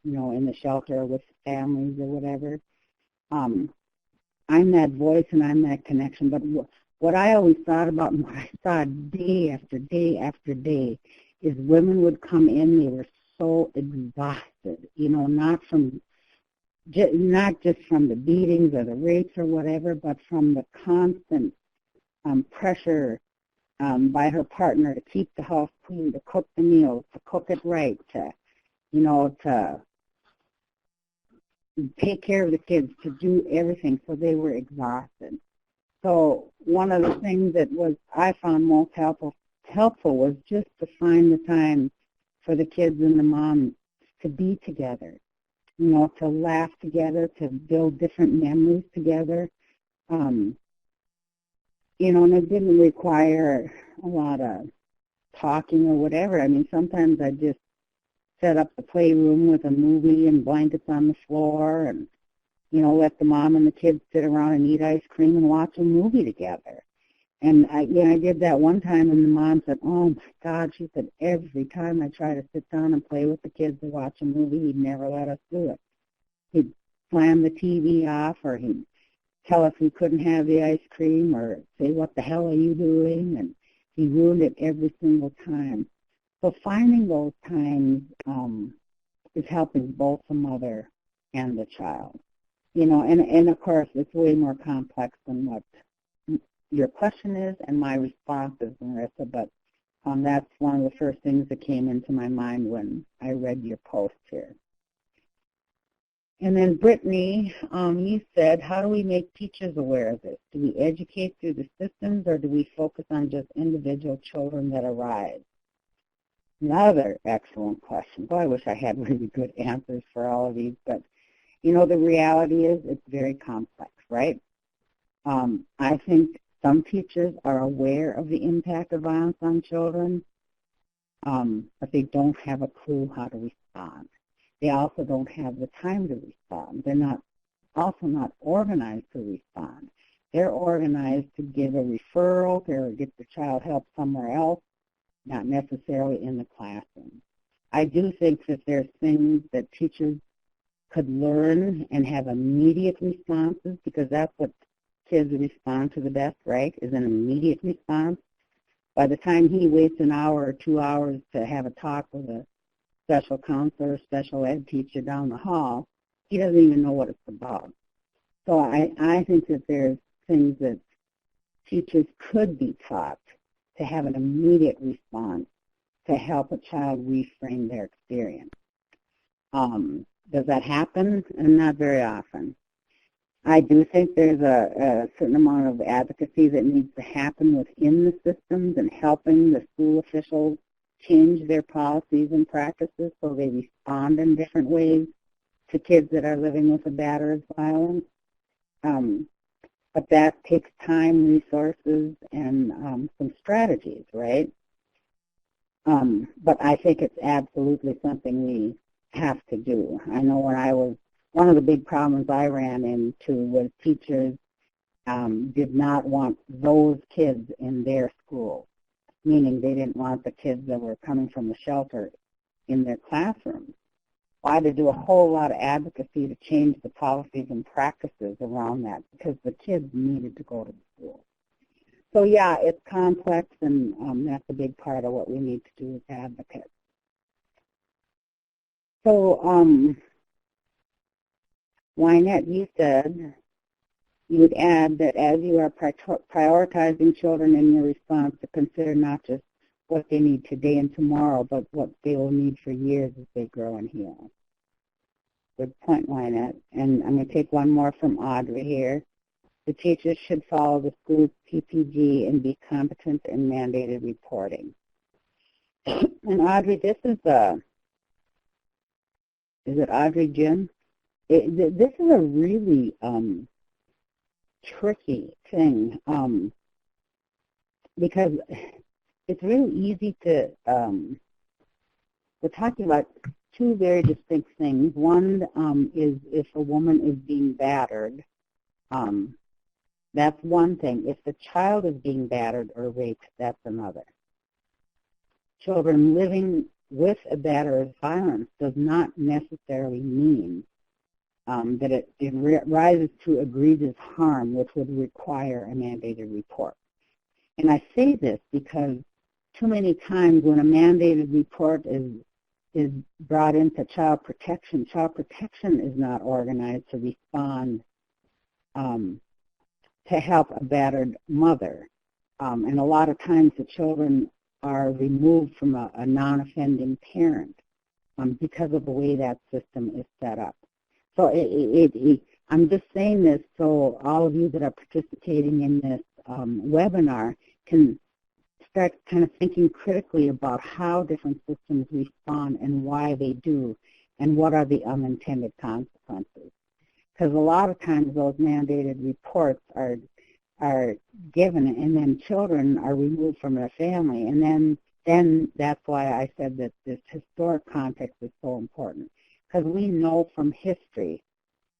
in the shelter with families or whatever. I'm that voice and I'm that connection. But what I always thought about and what I saw day after day after day is women would come in, they were so exhausted, not just from the beatings or the rapes or whatever, but from the constant pressure by her partner to keep the house clean, to cook the meals, to cook it right, to take care of the kids, to do everything. So they were exhausted. So one of the things that I found most helpful was just to find the time for the kids and the mom to be together, to laugh together, to build different memories together. And it didn't require a lot of talking or whatever. I mean, sometimes I just set up the playroom with a movie and blankets on the floor and, let the mom and the kids sit around and eat ice cream and watch a movie together. And I did that one time, and the mom said, oh, my God, she said, every time I try to sit down and play with the kids to watch a movie, he'd never let us do it. He'd slam the TV off, or he'd tell us we couldn't have the ice cream, or say, what the hell are you doing? And he ruined it every single time. So finding those times is helping both the mother and the child. And of course, it's way more complex than what your question is and my response is, Marissa, but that's one of the first things that came into my mind when I read your post here. And then Brittany, you said, how do we make teachers aware of this? Do we educate through the systems, or do we focus on just individual children that arise? Another excellent question. Boy, I wish I had really good answers for all of these, but the reality is it's very complex, right? I think Some teachers are aware of the impact of violence on children, but they don't have a clue how to respond. They also don't have the time to respond. They're also not organized to respond. They're organized to give a referral or get the child help somewhere else, not necessarily in the classroom. I do think that there's things that teachers could learn and have immediate responses, because that's what kids respond to the best, right, is an immediate response. By the time he waits an hour or 2 hours to have a talk with a special counselor or special ed teacher down the hall, he doesn't even know what it's about. So I think that there's things that teachers could be taught to have an immediate response to help a child reframe their experience. Does that happen? Not very often. I do think there's a certain amount of advocacy that needs to happen within the systems and helping the school officials change their policies and practices so they respond in different ways to kids that are living with a battered violence. But that takes time, resources, and some strategies, right? But I think it's absolutely something we have to do. I know one of the big problems I ran into was teachers did not want those kids in their school, meaning they didn't want the kids that were coming from the shelter in their classrooms. Well, I had to do a whole lot of advocacy to change the policies and practices around that because the kids needed to go to school. So yeah, it's complex, and that's a big part of what we need to do as advocates. So, Wynette, you said you would add that as you are prioritizing children in your response, to consider not just what they need today and tomorrow, but what they will need for years as they grow and heal. Good point, Wynette. And I'm going to take one more from Audrey here. The teachers should follow the school's PPG and be competent in mandated reporting. And Audrey, this is it Audrey Jim? This is a really tricky thing because it's really easy to, we're talking about two very distinct things. One is if a woman is being battered, that's one thing. If the child is being battered or raped, that's another. Children living with a batterer's violence does not necessarily mean that it rises to egregious harm, which would require a mandated report. And I say this because too many times when a mandated report is brought into child protection is not organized to respond to help a battered mother. And a lot of times the children are removed from a non-offending parent because of the way that system is set up. So I'm just saying this so all of you that are participating in this webinar can start kind of thinking critically about how different systems respond and why they do, and what are the unintended consequences. Because a lot of times those mandated reports are given, and then children are removed from their family, and then that's why I said that this historic context is so important. Because we know from history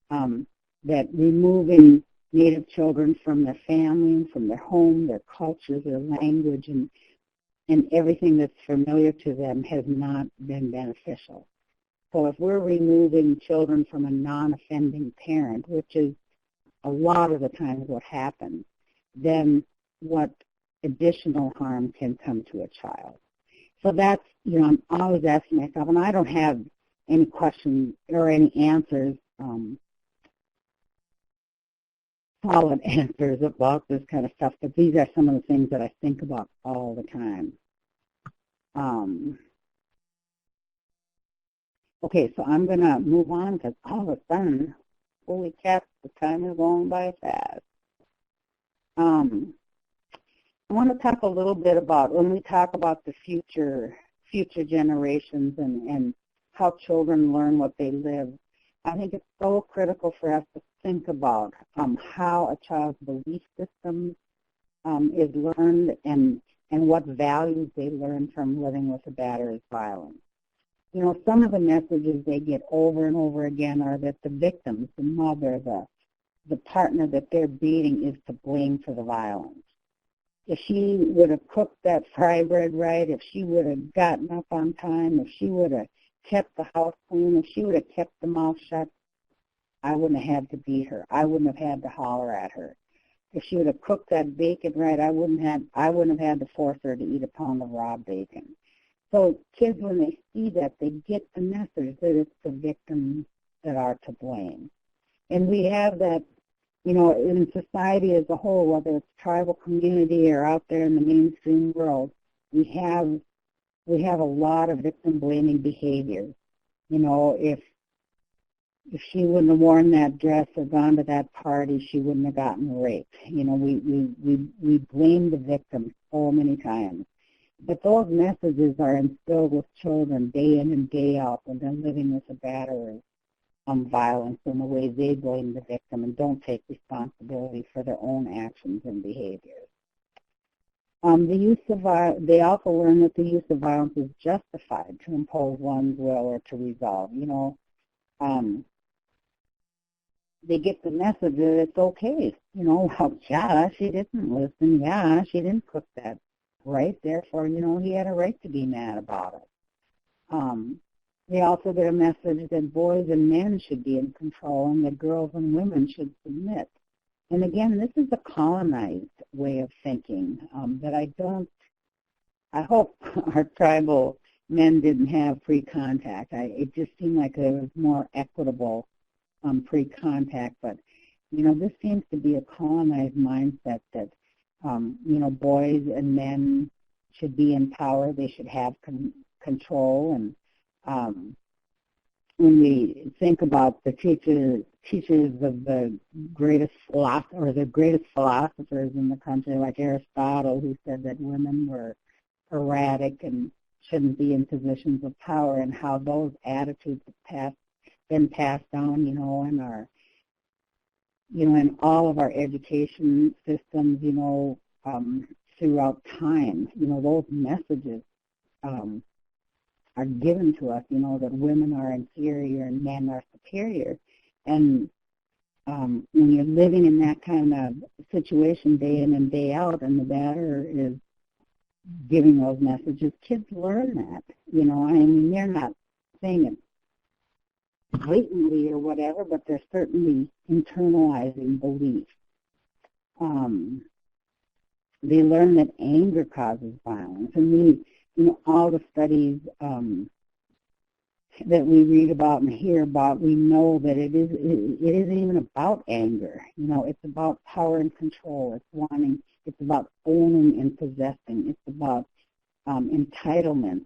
that removing Native children from their family, from their home, their culture, their language, and everything that's familiar to them has not been beneficial. So if we're removing children from a non-offending parent, which is a lot of the times what happens, then what additional harm can come to a child? So that's, I'm always asking myself, and I don't have any questions or any answers, solid answers about this kind of stuff, but these are some of the things that I think about all the time. Okay, so I'm going to move on because all of a sudden, holy cats, the time is going by fast. I want to talk a little bit about, when we talk about the future generations and how children learn what they live, I think it's so critical for us to think about how a child's belief systems is learned and what values they learn from living with a batterer's violence. You know, some of the messages they get over and over again are that the victims, the mother, the partner that they're beating is to blame for the violence. If she would have cooked that fry bread right, if she would have gotten up on time, if she would have kept the house clean, if she would have kept the mouth shut, I wouldn't have had to beat her. I wouldn't have had to holler at her. If she would have cooked that bacon right, I wouldn't have had to force her to eat a pound of raw bacon. So kids, when they see that, they get the message that it's the victims that are to blame. And we have that, you know, in society as a whole, whether it's tribal community or out there in the mainstream world, we have a lot of victim blaming behavior. You know, if she wouldn't have worn that dress or gone to that party, she wouldn't have gotten raped. You know, we blame the victim so many times. But those messages are instilled with children day in and day out when they're living with a batterer violence in the way they blame the victim and don't take responsibility for their own actions and behaviors. They also learn that the use of violence is justified to impose one's will or to resolve. You know, they get the message that it's okay. You know, well, yeah, she didn't listen. Yeah, she didn't cook that right. Therefore, you know, he had a right to be mad about it. They also get a message that boys and men should be in control and that girls and women should submit. And again, this is a colonized way of thinking that I hope our tribal men didn't have pre-contact. It just seemed like it was more equitable pre-contact, but, you know, this seems to be a colonized mindset that, you know, boys and men should be in power, they should have control, and when we think about the teachers of the greatest philosophers in the country, like Aristotle, who said that women were erratic and shouldn't be in positions of power, and how those attitudes have been passed down, you know, in our, you know, in all of our education systems, you know, throughout time. You know, those messages are given to us, you know, that women are inferior and men are superior. And when you're living in that kind of situation day in and day out, and the batterer is giving those messages, kids learn that. You know, I mean, they're not saying it blatantly or whatever, but they're certainly internalizing beliefs. They learn that anger causes violence, and you know, all the studies that we read about and hear about, we know that it isn't even about anger. You know, it's about power and control. It's about owning and possessing. It's about entitlement.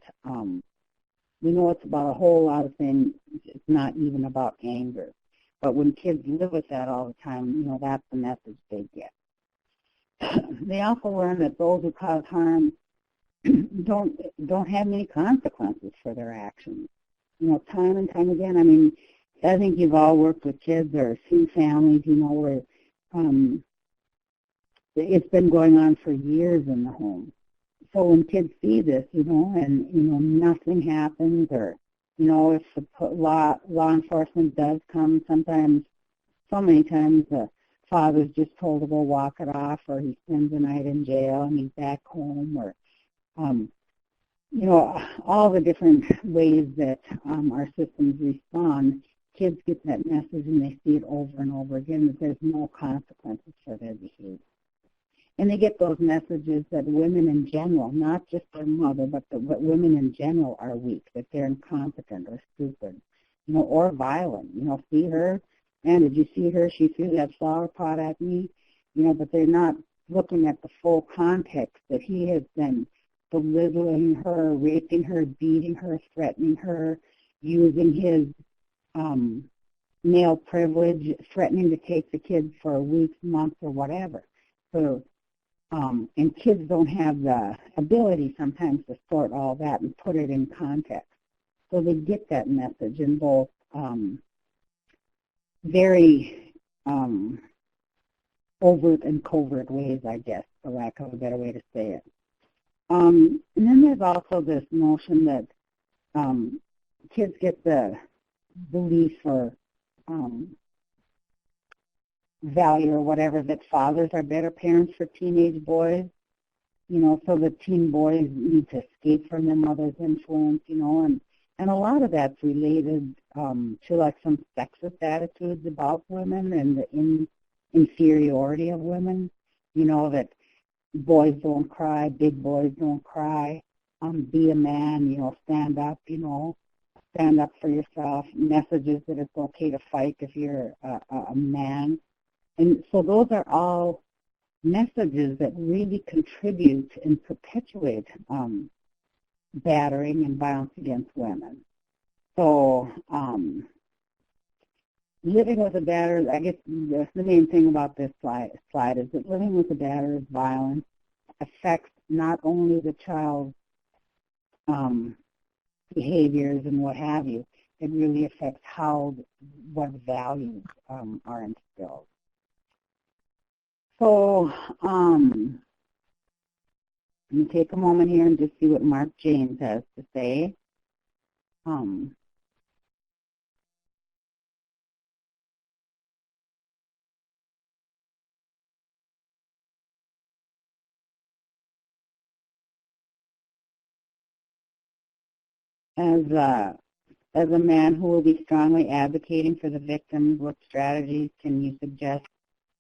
We know it's about a whole lot of things. It's not even about anger. But when kids live with that all the time, you know, that's the message they get. They also learn that those who cause harm don't have many consequences for their actions. You know, time and time again. I mean, I think you've all worked with kids or seen families, you know, where it's been going on for years in the home. So when kids see this, you know, and, you know, nothing happens, or, you know, if the law enforcement does come, sometimes, so many times, the father's just told to go walk it off, or he spends the night in jail and he's back home, or, you know, all the different ways that our systems respond. Kids get that message and they see it over and over again, that there's no consequences for their behavior. And they get those messages that women in general, not just their mother, but women in general are weak, that they're incompetent or stupid, you know, or violent. You know, see her, man, did you see her? She threw that flower pot at me, you know, but they're not looking at the full context that he has been belittling her, raping her, beating her, threatening her, using his male privilege, threatening to take the kids for a week, month, or whatever. So, and kids don't have the ability sometimes to sort all that and put it in context. So they get that message in both very overt and covert ways, I guess, for lack of a better way to say it. And then there's also this notion that kids get the belief or value or whatever that fathers are better parents for teenage boys, so the teen boys need to escape from their mother's influence, and a lot of that's related to like some sexist attitudes about women and the inferiority of women, that boys don't cry, big boys don't cry, be a man, stand up, stand up for yourself, messages that it's okay to fight if you're a man. And so those are all messages that really contribute and perpetuate battering and violence against women. So living with a batterer, I guess the main thing about this slide is that living with a batterer's violence affects not only the child's behaviors and what have you, it really affects what values are instilled. So let me take a moment here and just see what Mark James has to say. As a man who will be strongly advocating for the victims, what strategies can you suggest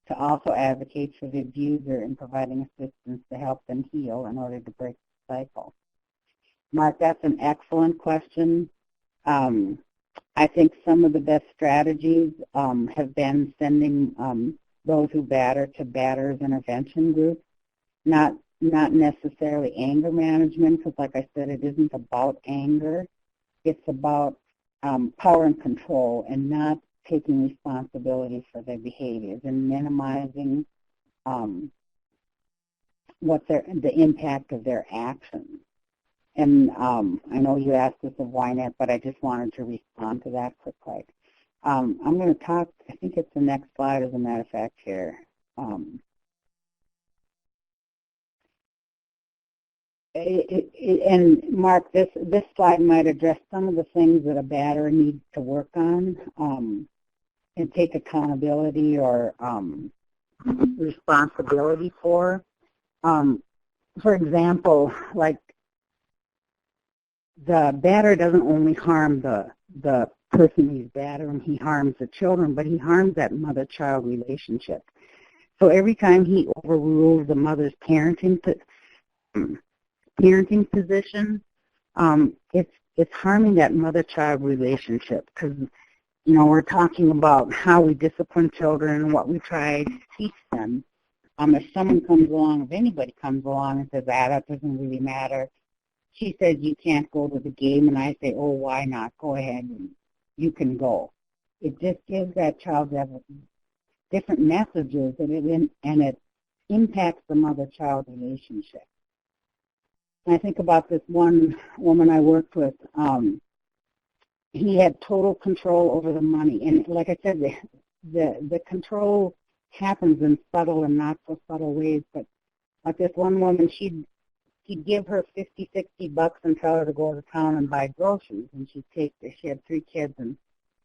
to also advocate for the abuser in providing assistance to help them heal in order to break the cycle? Mark, that's an excellent question. I think some of the best strategies have been sending those who batter to batterers intervention groups, not necessarily anger management, because like I said, it isn't about anger. It's about power and control and not taking responsibility for their behaviors and minimizing the impact of their actions. And I know you asked this of Wynette, but I just wanted to respond to that quickly. I'm going to talk, I think it's the next slide as a matter of fact here. And Mark, this slide might address some of the things that a batterer needs to work on and take accountability or responsibility for. For example, like the batterer doesn't only harm the person he's battering, he harms the children, but he harms that mother-child relationship. So every time he overrules the mother's parenting position, it's harming that mother-child relationship because, we're talking about how we discipline children and what we try to teach them. If someone comes along, if anybody comes along and says, that doesn't really matter, she says you can't go to the game, and I say, oh, why not? Go ahead and you can go. It just gives that child different messages, and it impacts the mother-child relationship. And I think about this one woman I worked with. He had total control over the money. And like I said, the control happens in subtle and not so subtle ways. But like this one woman, he'd give her $50, $60 and tell her to go to town and buy groceries. And she had 3 kids, and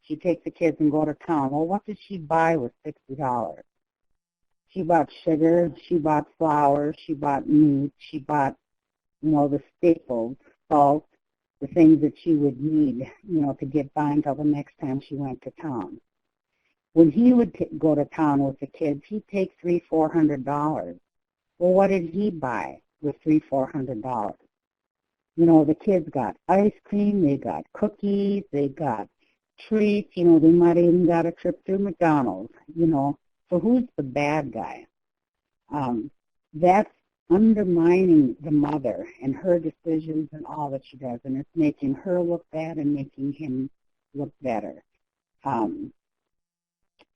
she'd take the kids and go to town. Well, what did she buy with $60? She bought sugar, she bought flour, she bought meat, she bought the staples, salt, the things that she would need, to get by until the next time she went to town. When he would go to town with the kids, he'd take $300, $400. Well, what did he buy with $300, $400? The kids got ice cream, they got cookies, they got treats, they might have even got a trip through McDonald's, So who's the bad guy? That's undermining the mother and her decisions and all that she does, and it's making her look bad and making him look better.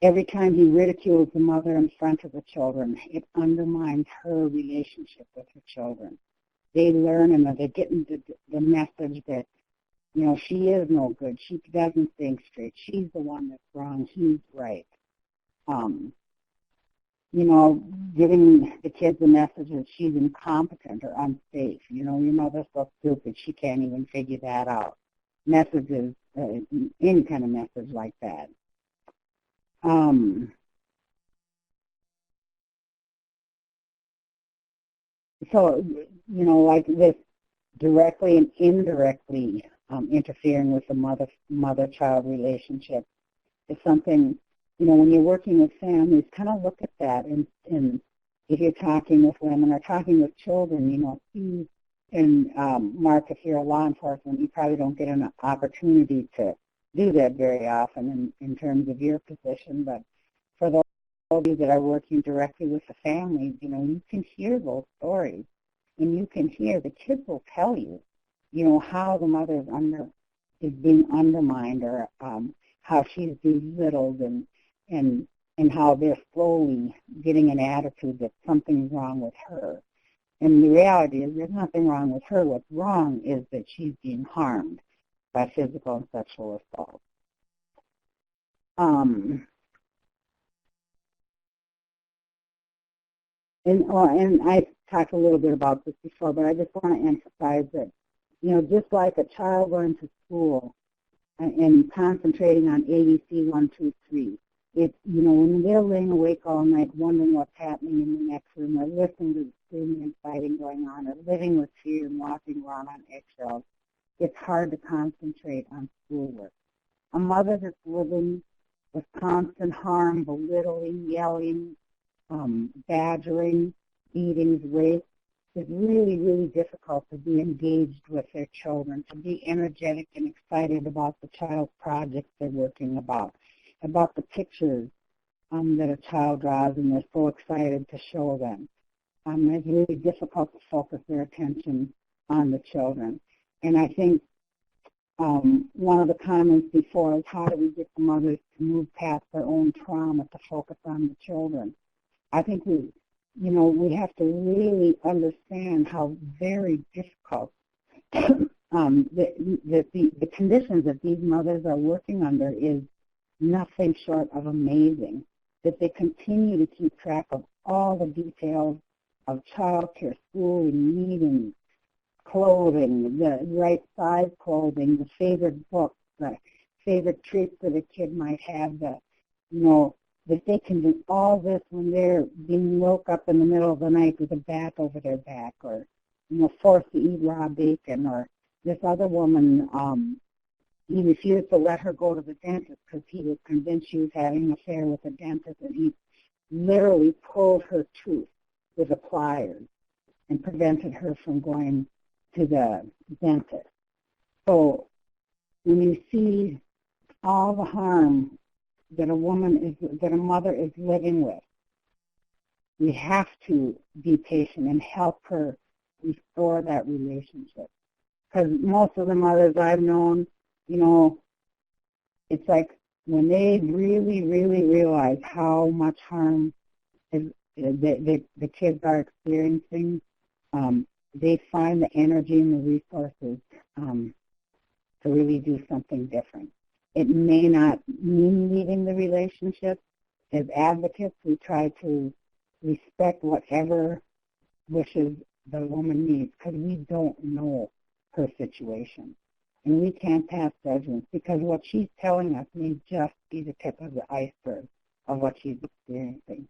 Every time he ridicules the mother in front of the children, it undermines her relationship with her children. They learn and they're getting the message that, she is no good. She doesn't think straight. She's the one that's wrong. He's right. you know, giving the kids the message that she's incompetent or unsafe. You know, your mother's so stupid, she can't even figure that out. Messages, any kind of message like that. So, you know, like this directly and indirectly interfering with the mother-child relationship is something, you know, when you're working with families, kind of look at that. And if you're talking with women or talking with children, you know, you and Mark, if you're a law enforcement, you probably don't get an opportunity to do that very often in terms of your position. But for those of you that are working directly with the families, you know, you can hear those stories. And you can hear the kids will tell you, you know, how the mother is being undermined or how she's belittled and how they're slowly getting an attitude that something's wrong with her. And the reality is there's nothing wrong with her. What's wrong is that she's being harmed by physical and sexual assault. And I talked a little bit about this before, but I just want to emphasize that, you know, just like a child going to school and concentrating on ABC 1, 2, 3, it's, you know, when they're laying awake all night wondering what's happening in the next room, or listening to the screaming and fighting going on, or living with fear and walking around on eggshells, it's hard to concentrate on schoolwork. A mother that's living with constant harm, belittling, yelling, badgering, beatings, rape, is really, really difficult to be engaged with their children, to be energetic and excited about the child's projects they're working about the pictures that a child draws, and they're so excited to show them. It's really difficult to focus their attention on the children. And I think one of the comments before is, how do we get the mothers to move past their own trauma to focus on the children? I think we have to really understand how very difficult the conditions that these mothers are working under is nothing short of amazing. That they continue to keep track of all the details of child care, schooling, meetings, clothing, the right size clothing, the favorite books, the favorite treats that a kid might have, that they can do all this when they're being woke up in the middle of the night with a bat over their back, or, forced to eat raw bacon. Or this other woman, he refused to let her go to the dentist because he was convinced she was having an affair with a dentist, and he literally pulled her tooth with a pliers and prevented her from going to the dentist. So when you see all the harm that a mother is living with, we have to be patient and help her restore that relationship. Because most of the mothers I've known, it's like when they really, really realize how much harm the kids are experiencing, they find the energy and the resources to really do something different. It may not mean leaving the relationship. As advocates, we try to respect whatever wishes the woman needs, because we don't know her situation. And we can't pass judgments, because what she's telling us may just be the tip of the iceberg of what she's experiencing.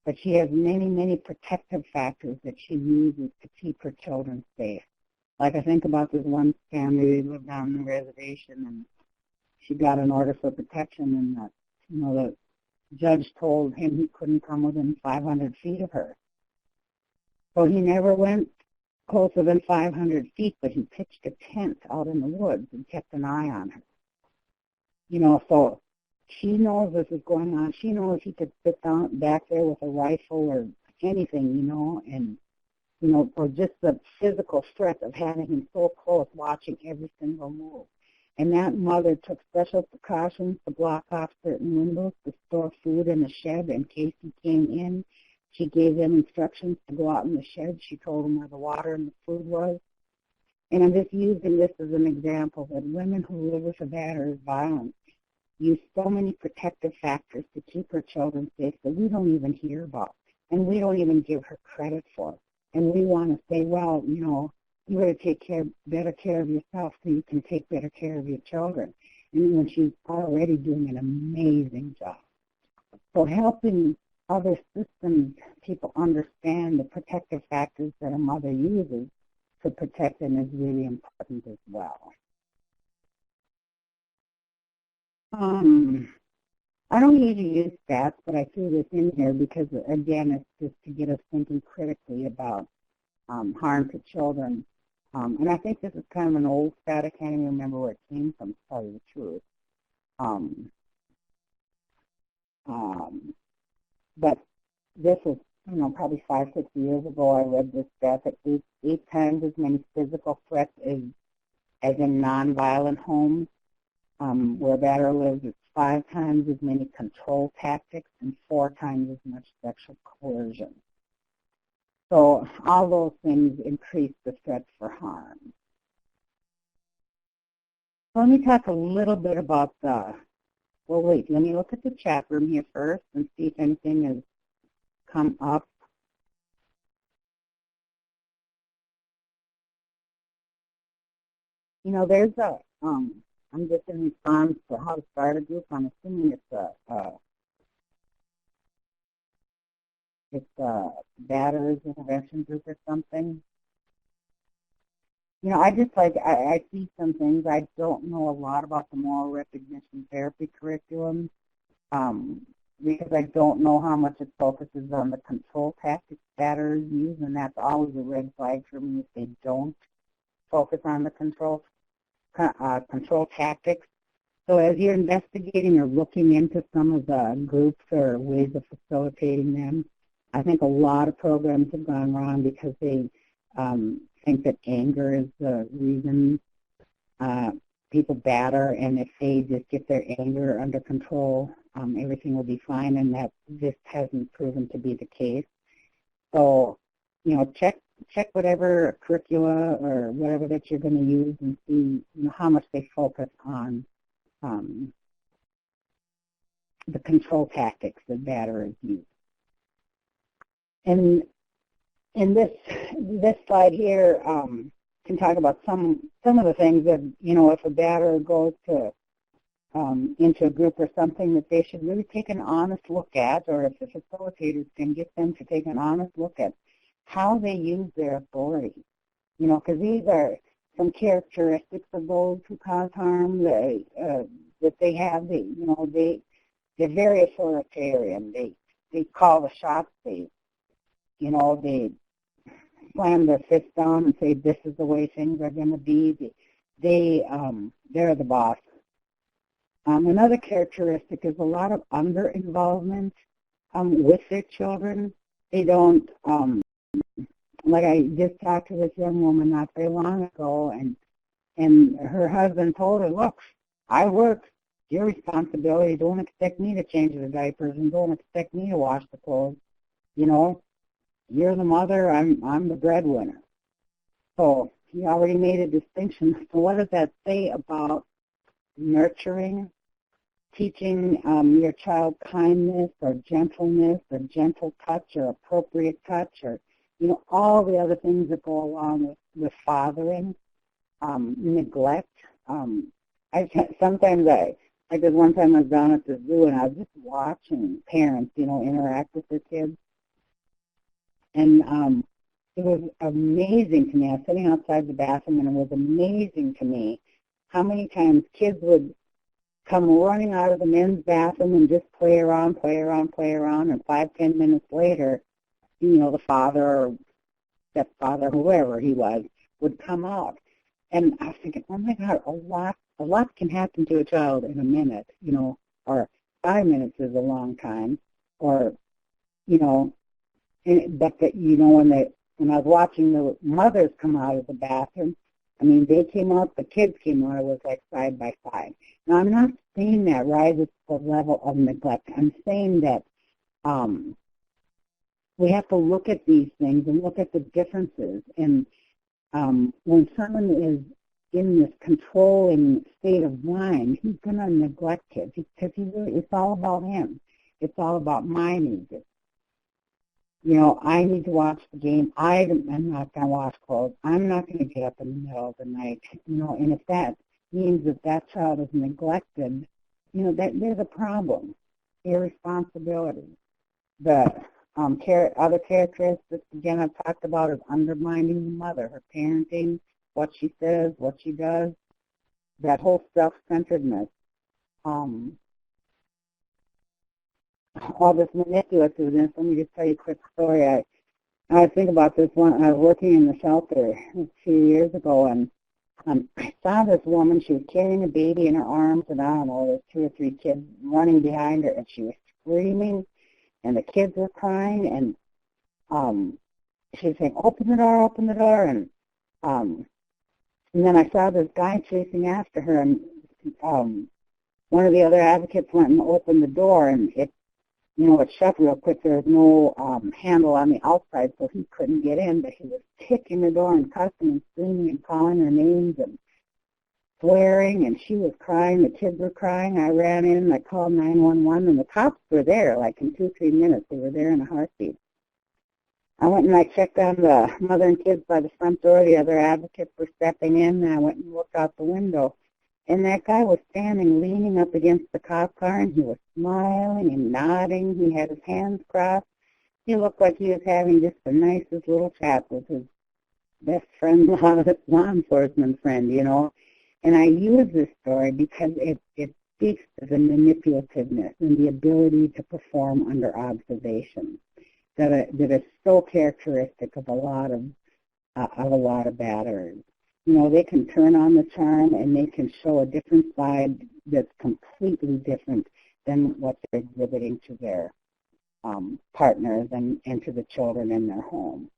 But she has many, many protective factors that she uses to keep her children safe. Like, I think about this one family, they lived on the reservation, and she got an order for protection, and the judge told him he couldn't come within 500 feet of her. So he never went closer than 500 feet, but he pitched a tent out in the woods and kept an eye on her. So she knows this is going on. She knows he could sit down back there with a rifle or anything, and, or just the physical threat of having him so close, watching every single move. And that mother took special precautions to block off certain windows, to store food in a shed in case he came in. She gave them instructions to go out in the shed. She told them where the water and the food was. And I'm just using this as an example that women who live with a battered violence, use so many protective factors to keep her children safe that we don't even hear about, and we don't even give her credit for. And we want to say, well, you know, you better take better care of yourself so you can take better care of your children. And when she's already doing an amazing job. So helping other systems, people understand the protective factors that a mother uses to protect them is really important as well. I don't usually use stats, but I threw this in here because, again, it's just to get us thinking critically about harm to children. And I think this is kind of an old stat. I can't even remember where it came from, to tell you the truth. But this was, you know, probably 5, 6 years ago. I read this stat that eight times as many physical threats as in nonviolent homes. Where a batterer lives, it's 5 times as many control tactics and 4 times as much sexual coercion. So all those things increase the threats for harm. So let me talk a little bit about well, wait, let me look at the chat room here first and see if anything has come up. You know, there's I'm just in response to how to start a group. I'm assuming it's a batterers intervention group or something. You know, I just I see some things. I don't know a lot about the moral recognition therapy curriculum because I don't know how much it focuses on the control tactics batterers use, and that's always a red flag for me if they don't focus on the control tactics. So as you're investigating or looking into some of the groups or ways of facilitating them, I think a lot of programs have gone wrong because they think that anger is the reason people batter, and if they just get their anger under control, everything will be fine, and that this hasn't proven to be the case. So, you know, check whatever curricula or whatever that you're going to use and see, you know, how much they focus on the control tactics that batterers use. And in this slide here can talk about some of the things that, you know, if a batterer goes to into a group or something that they should really take an honest look at, or if the facilitators can get them to take an honest look at how they use their authority. You know, because these are some characteristics of those who cause harm that they have. You know, they're very authoritarian. They call the shots. You know, they slam their fists down and say, this is the way things are going to be. They're the boss. Another characteristic is a lot of under-involvement with their children. They don't, like I just talked to this young woman not very long ago, and her husband told her, look, I work. It's your responsibility. Don't expect me to change the diapers and don't expect me to wash the clothes. You know, you're the mother, I'm the breadwinner. So he already made a distinction. So what does that say about nurturing, teaching your child kindness or gentleness or gentle touch or appropriate touch, or, you know, all the other things that go along with fathering, neglect. Sometimes like this one time I was down at the zoo and I was just watching parents, you know, interact with their kids. And it was amazing to me. I was sitting outside the bathroom, and it was amazing to me how many times kids would come running out of the men's bathroom and just play around, and 5, 10 minutes later, you know, the father or stepfather, whoever he was, would come out. And I was thinking, oh my God, a lot can happen to a child in a minute, you know, or 5 minutes is a long time, or, you know. But that, you know, when I was watching the mothers come out of the bathroom, I mean, they came out, the kids came out, it was like side by side. Now, I'm not saying that rises to the level of neglect. I'm saying that we have to look at these things and look at the differences. And when someone in this controlling state of mind, he's going to neglect kids because it's all about him. It's all about my needs. I need to watch the game. I'm not going to wash clothes. I'm not going to get up in the middle of the night. And if that means that child is neglected, that there's a problem. Irresponsibility. The other characteristics, again, I've talked about is undermining the mother, her parenting, what she says, what she does, that whole self-centeredness. All this manipulativeness. Let me just tell you a quick story. I think about this one. I was working in the shelter a few years ago, and I saw this woman. She was carrying a baby in her arms, and I don't know, there's 2 or 3 kids running behind her, and she was screaming, and the kids were crying, and she was saying, open the door, and then I saw this guy chasing after her, and one of the other advocates went and opened the door, and it shut real quick. There was no handle on the outside, so he couldn't get in, but he was kicking the door and cussing and screaming and calling her names and swearing, and she was crying. The kids were crying. I ran in and I called 911, and the cops were there, like in 2-3 minutes. They were there in a heartbeat. I went and I checked on the mother and kids by the front door. The other advocates were stepping in, and I went and looked out the window. And that guy was standing, leaning up against the cop car, and he was smiling and nodding. He had his hands crossed. He looked like he was having just the nicest little chat with his best friend, law enforcement friend, And I use this story because it speaks to the manipulativeness and the ability to perform under observation that is so characteristic of a lot of batterers. They can turn on the charm and they can show a different side that's completely different than what they're exhibiting to their partners and to the children in their home.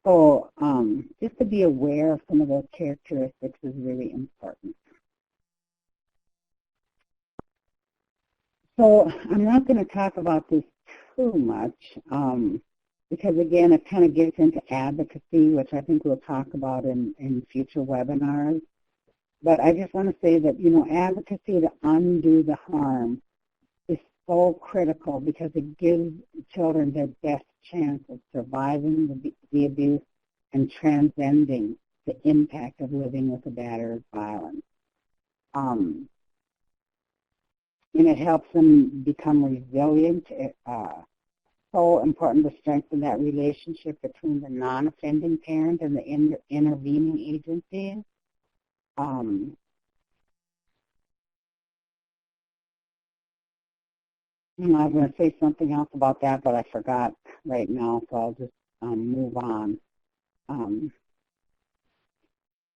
So just to be aware of some of those characteristics is really important. So I'm not going to talk about this too much because, again, it kind of gets into advocacy, which I think we'll talk about in future webinars. But I just want to say that, advocacy to undo the harm is so critical because it gives children their best chance of surviving the abuse and transcending the impact of living with a batterer's violence. And it helps them become resilient. So important to strengthen that relationship between the non-offending parent and the intervening agency. I was going to say something else about that, but I forgot right now, so I'll just move on.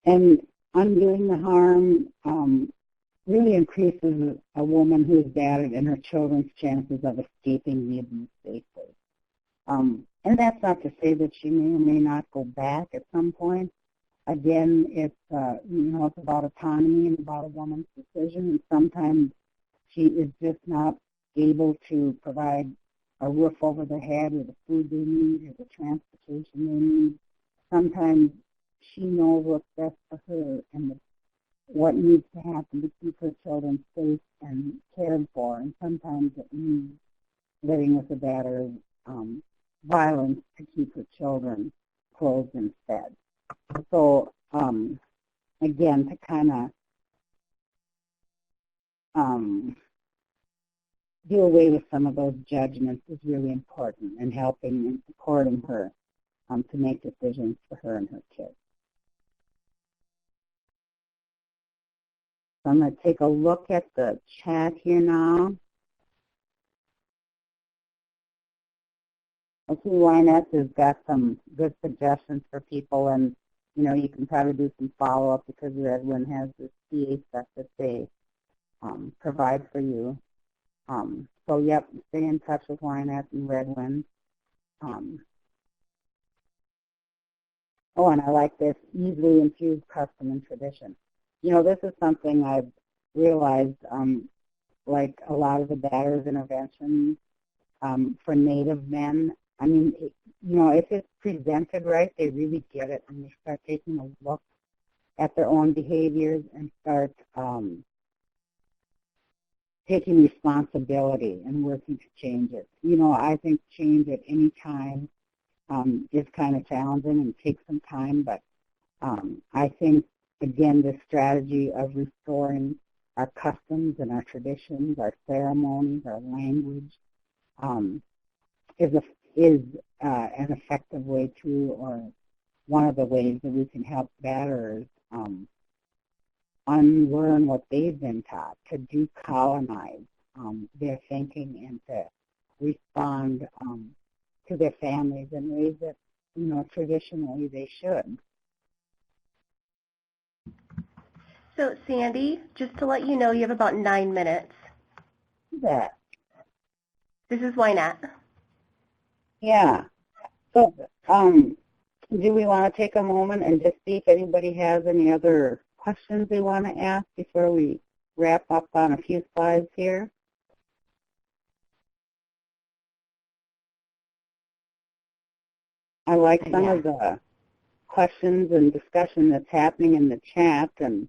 And undoing the harm really increases a woman who is battered and her children's chances of escaping the abuse safely. And that's not to say that she may or may not go back at some point. Again, it's it's about autonomy and about a woman's decision, and sometimes she is just not able to provide a roof over their head or the food they need or the transportation they need. Sometimes she knows what's best for her and what needs to happen to keep her children safe and cared for, and sometimes it means living with a batter's violence to keep her children clothed and fed. So, again, to kind of do away with some of those judgments is really important in helping and supporting her to make decisions for her and her kids. So I'm going to take a look at the chat here now. I see Wynette has got some good suggestions for people, and you can probably do some follow-up because Redwin has this CA stuff that they provide for you. So yep, stay in touch with Wynette and Redwin. Oh, and I like this easily infused custom and tradition. This is something I've realized, like a lot of the batterers interventions for Native men. I mean, if it's presented right, they really get it, and they start taking a look at their own behaviors and start taking responsibility and working to change it. You know, I think change at any time is kind of challenging and takes some time, but I think, again, this strategy of restoring our customs and our traditions, our ceremonies, our language is an effective way to, or one of the ways that we can help batterers unlearn what they've been taught, to decolonize their thinking and to respond to their families in ways that, you know, traditionally they should. So, Sandy, just to let you know, you have about 9 minutes. Yeah. This is Wynette. Yeah. So, do we want to take a moment and just see if anybody has any other questions they want to ask before we wrap up on a few slides here? I like some of the questions and discussion that's happening in the chat, and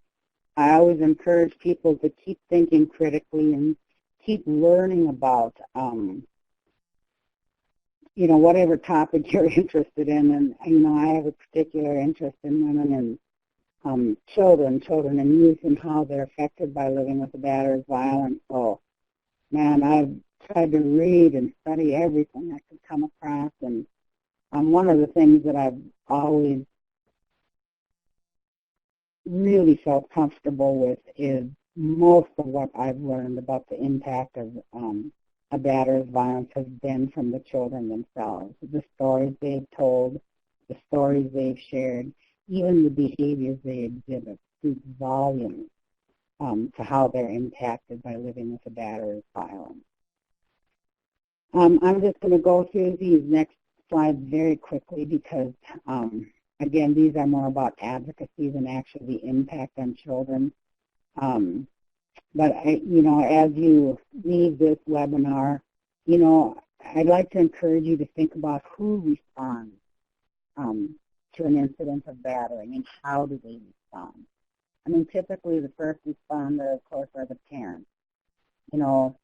I always encourage people to keep thinking critically and keep learning about, you know, whatever topic you're interested in. And, you know, I have a particular interest in women and children and youth and how they're affected by living with a batterer's violence. So, man, I've tried to read and study everything I could come across, and one of the things that I've always really felt comfortable with is most of what I've learned about the impact of a batterer's violence has been from the children themselves. The stories they've told, the stories they've shared, even the behaviors they exhibit speak volumes to how they're impacted by living with a batterer's violence. I'm just going to go through these next slides very quickly because again, these are more about advocacy than actually the impact on children. But, you know, as you leave this webinar, you know, I'd like to encourage you to think about who responds to an incident of battering and how do they respond. I mean, typically the first responder, of course, are the parents. You know,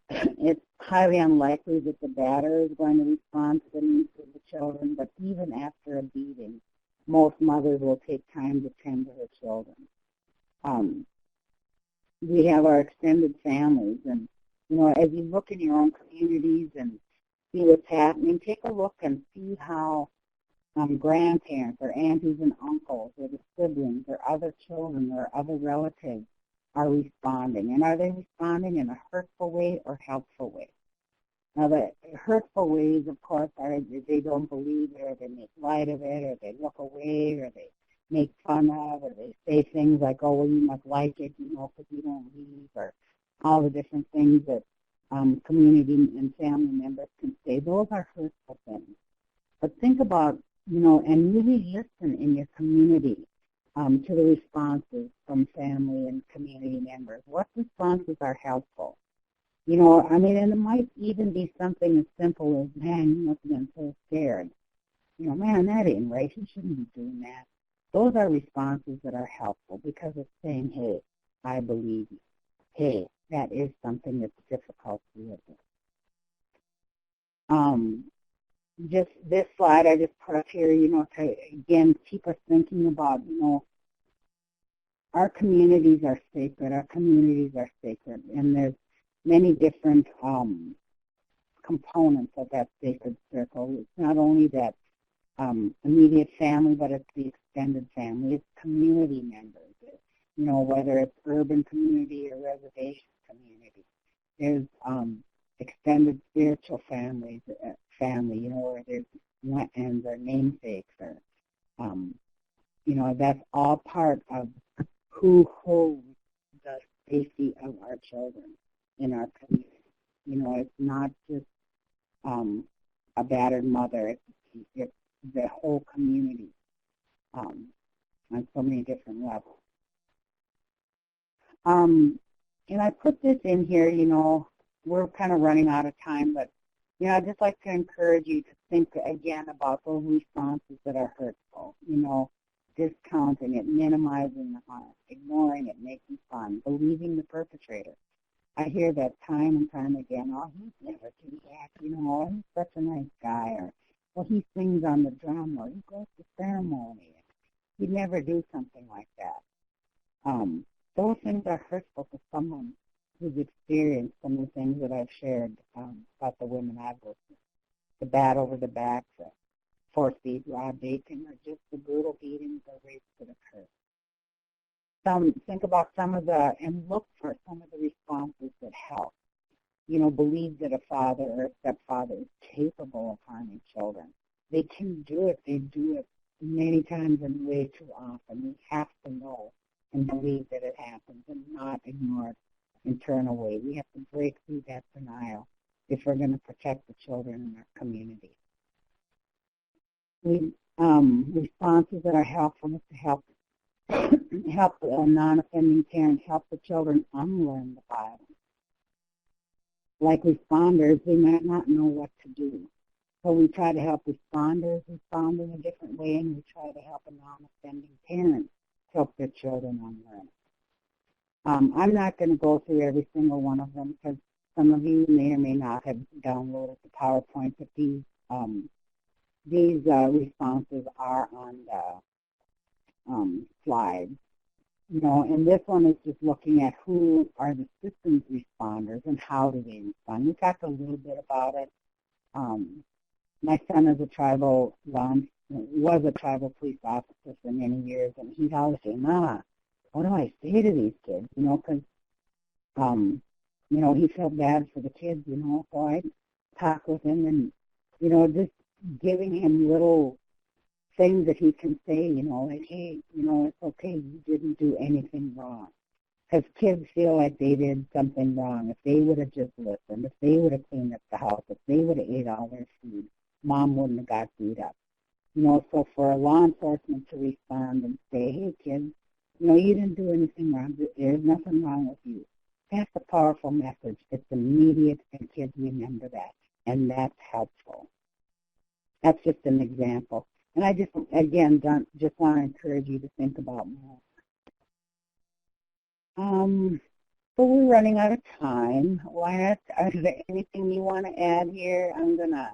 it's highly unlikely that the batterer is going to respond to the needs of the children, but even after a beating, most mothers will take time to tend to their children. We have our extended families, and, you know, as you look in your own communities and see what's happening, take a look and see how grandparents or aunties and uncles or the siblings or other children or other relatives are responding. And are they responding in a hurtful way or helpful way? Now, the hurtful ways, of course, are they don't believe it, or they make light of it, or they look away, or they make fun of, or they say things like, oh, well, you must like it, you know, because you don't leave, or all the different things that community and family members can say. Those are hurtful things. But think about, you know, and really listen in your community to the responses from family and community members. What responses are helpful? You know, I mean, and it might even be something as simple as, man, you must have been so scared. You know, man, that ain't right. You shouldn't be doing that. Those are responses that are helpful because it's saying, hey, I believe you. Hey, that is something that's difficult to live with. Just this slide I just put up here, you know, to, again, keep us thinking about, you know, our communities are sacred. Our communities are sacred. And there's many different components of that sacred circle. It's not only that immediate family, but it's the extended family. It's community members, you know, whether it's urban community or reservation community. There's extended spiritual family, you know, where there's and their namesakes, or, you know, that's all part of who holds the safety of our children in our community. You know, it's not just a battered mother. It's the whole community on so many different levels. And I put this in here, you know, we're kind of running out of time, but, you know, I'd just like to encourage you to think again about those responses that are hurtful. You know, discounting it, minimizing the harm, ignoring it, making fun, believing the perpetrator. I hear that time and time again. Oh, he'd never do that. You know, oh, he's such a nice guy. Or, well, he sings on the drum, or he goes to ceremony. He'd never do something like that. Those things are hurtful to someone who's experienced some of the things that I've shared about the women I've worked with. The bat over the back, the force-feed, raw bacon, or just the brutal beatings or rapes that occur. Think about some of the, and look for some of the responses that help. You know, believe that a father or a stepfather is capable of harming children. They can do it. They do it many times and way too often. We have to know and believe that it happens and not ignore it and turn away. We have to break through that denial if we're going to protect the children in our community. Responses that are helpful is to help a non-offending parent help the children unlearn the violence. Like responders, they might not know what to do. So we try to help responders respond in a different way, and we try to help a non-offending parent help their children unlearn. I'm not going to go through every single one of them because some of you may or may not have downloaded the PowerPoint, but these responses are on the slides. You know, and this one is just looking at who are the systems responders and how do they respond. We talked a little bit about it. My son was a tribal police officer for many years, and he'd always say, "Mama, what do I say to these kids?" You know, because you know, he felt bad for the kids. You know, so I'd talk with him, and you know, just giving him little things that he can say. You know, like, "Hey, you know, it's okay. You didn't do anything wrong." Because kids feel like they did something wrong. If they would have just listened, if they would have cleaned up the house, if they would have ate all their food, Mom wouldn't have got beat up. You know, so for law enforcement to respond and say, "Hey, kids, you know, you didn't do anything wrong. There's nothing wrong with you." That's a powerful message. It's immediate, and kids remember that, and that's helpful. That's just an example. And I just, again, just want to encourage you to think about more. So we're running out of time. Wyatt, is there anything you want to add here? I'm going to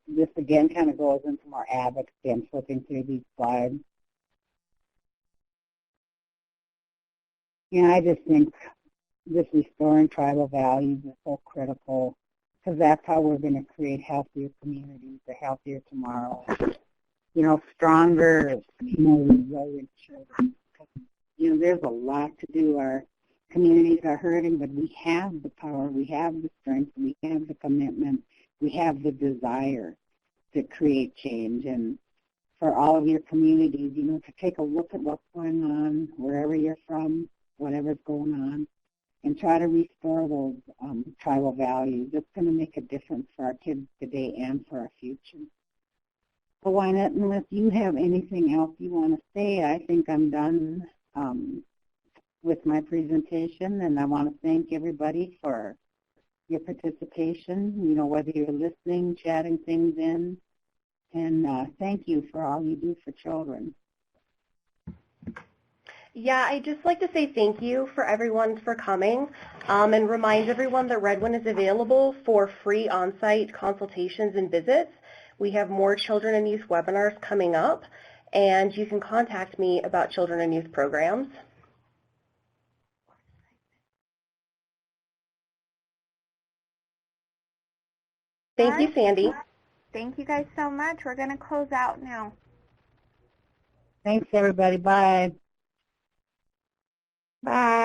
this again kind of goes into more advocacy. I'm flipping through these slides. Yeah, I just think this restoring tribal values is so critical because that's how we're going to create healthier communities, a healthier tomorrow. You know, stronger, more resilient children. You know, there's a lot to do. Our communities are hurting, but we have the power, we have the strength, we have the commitment, we have the desire to create change. And for all of your communities, you know, to take a look at what's going on, wherever you're from, whatever's going on, and try to restore those tribal values. It's going to make a difference for our kids today and for our future. So why not, unless you have anything else you want to say, I think I'm done with my presentation, and I want to thank everybody for your participation, you know, whether you're listening, chatting things in, and thank you for all you do for children. Yeah, I'd just like to say thank you for everyone for coming and remind everyone that Redwin is available for free on-site consultations and visits. We have more children and youth webinars coming up, and you can contact me about children and youth programs. Thank you, Sandy. Thank you guys so much. We're going to close out now. Thanks, everybody. Bye. Bye.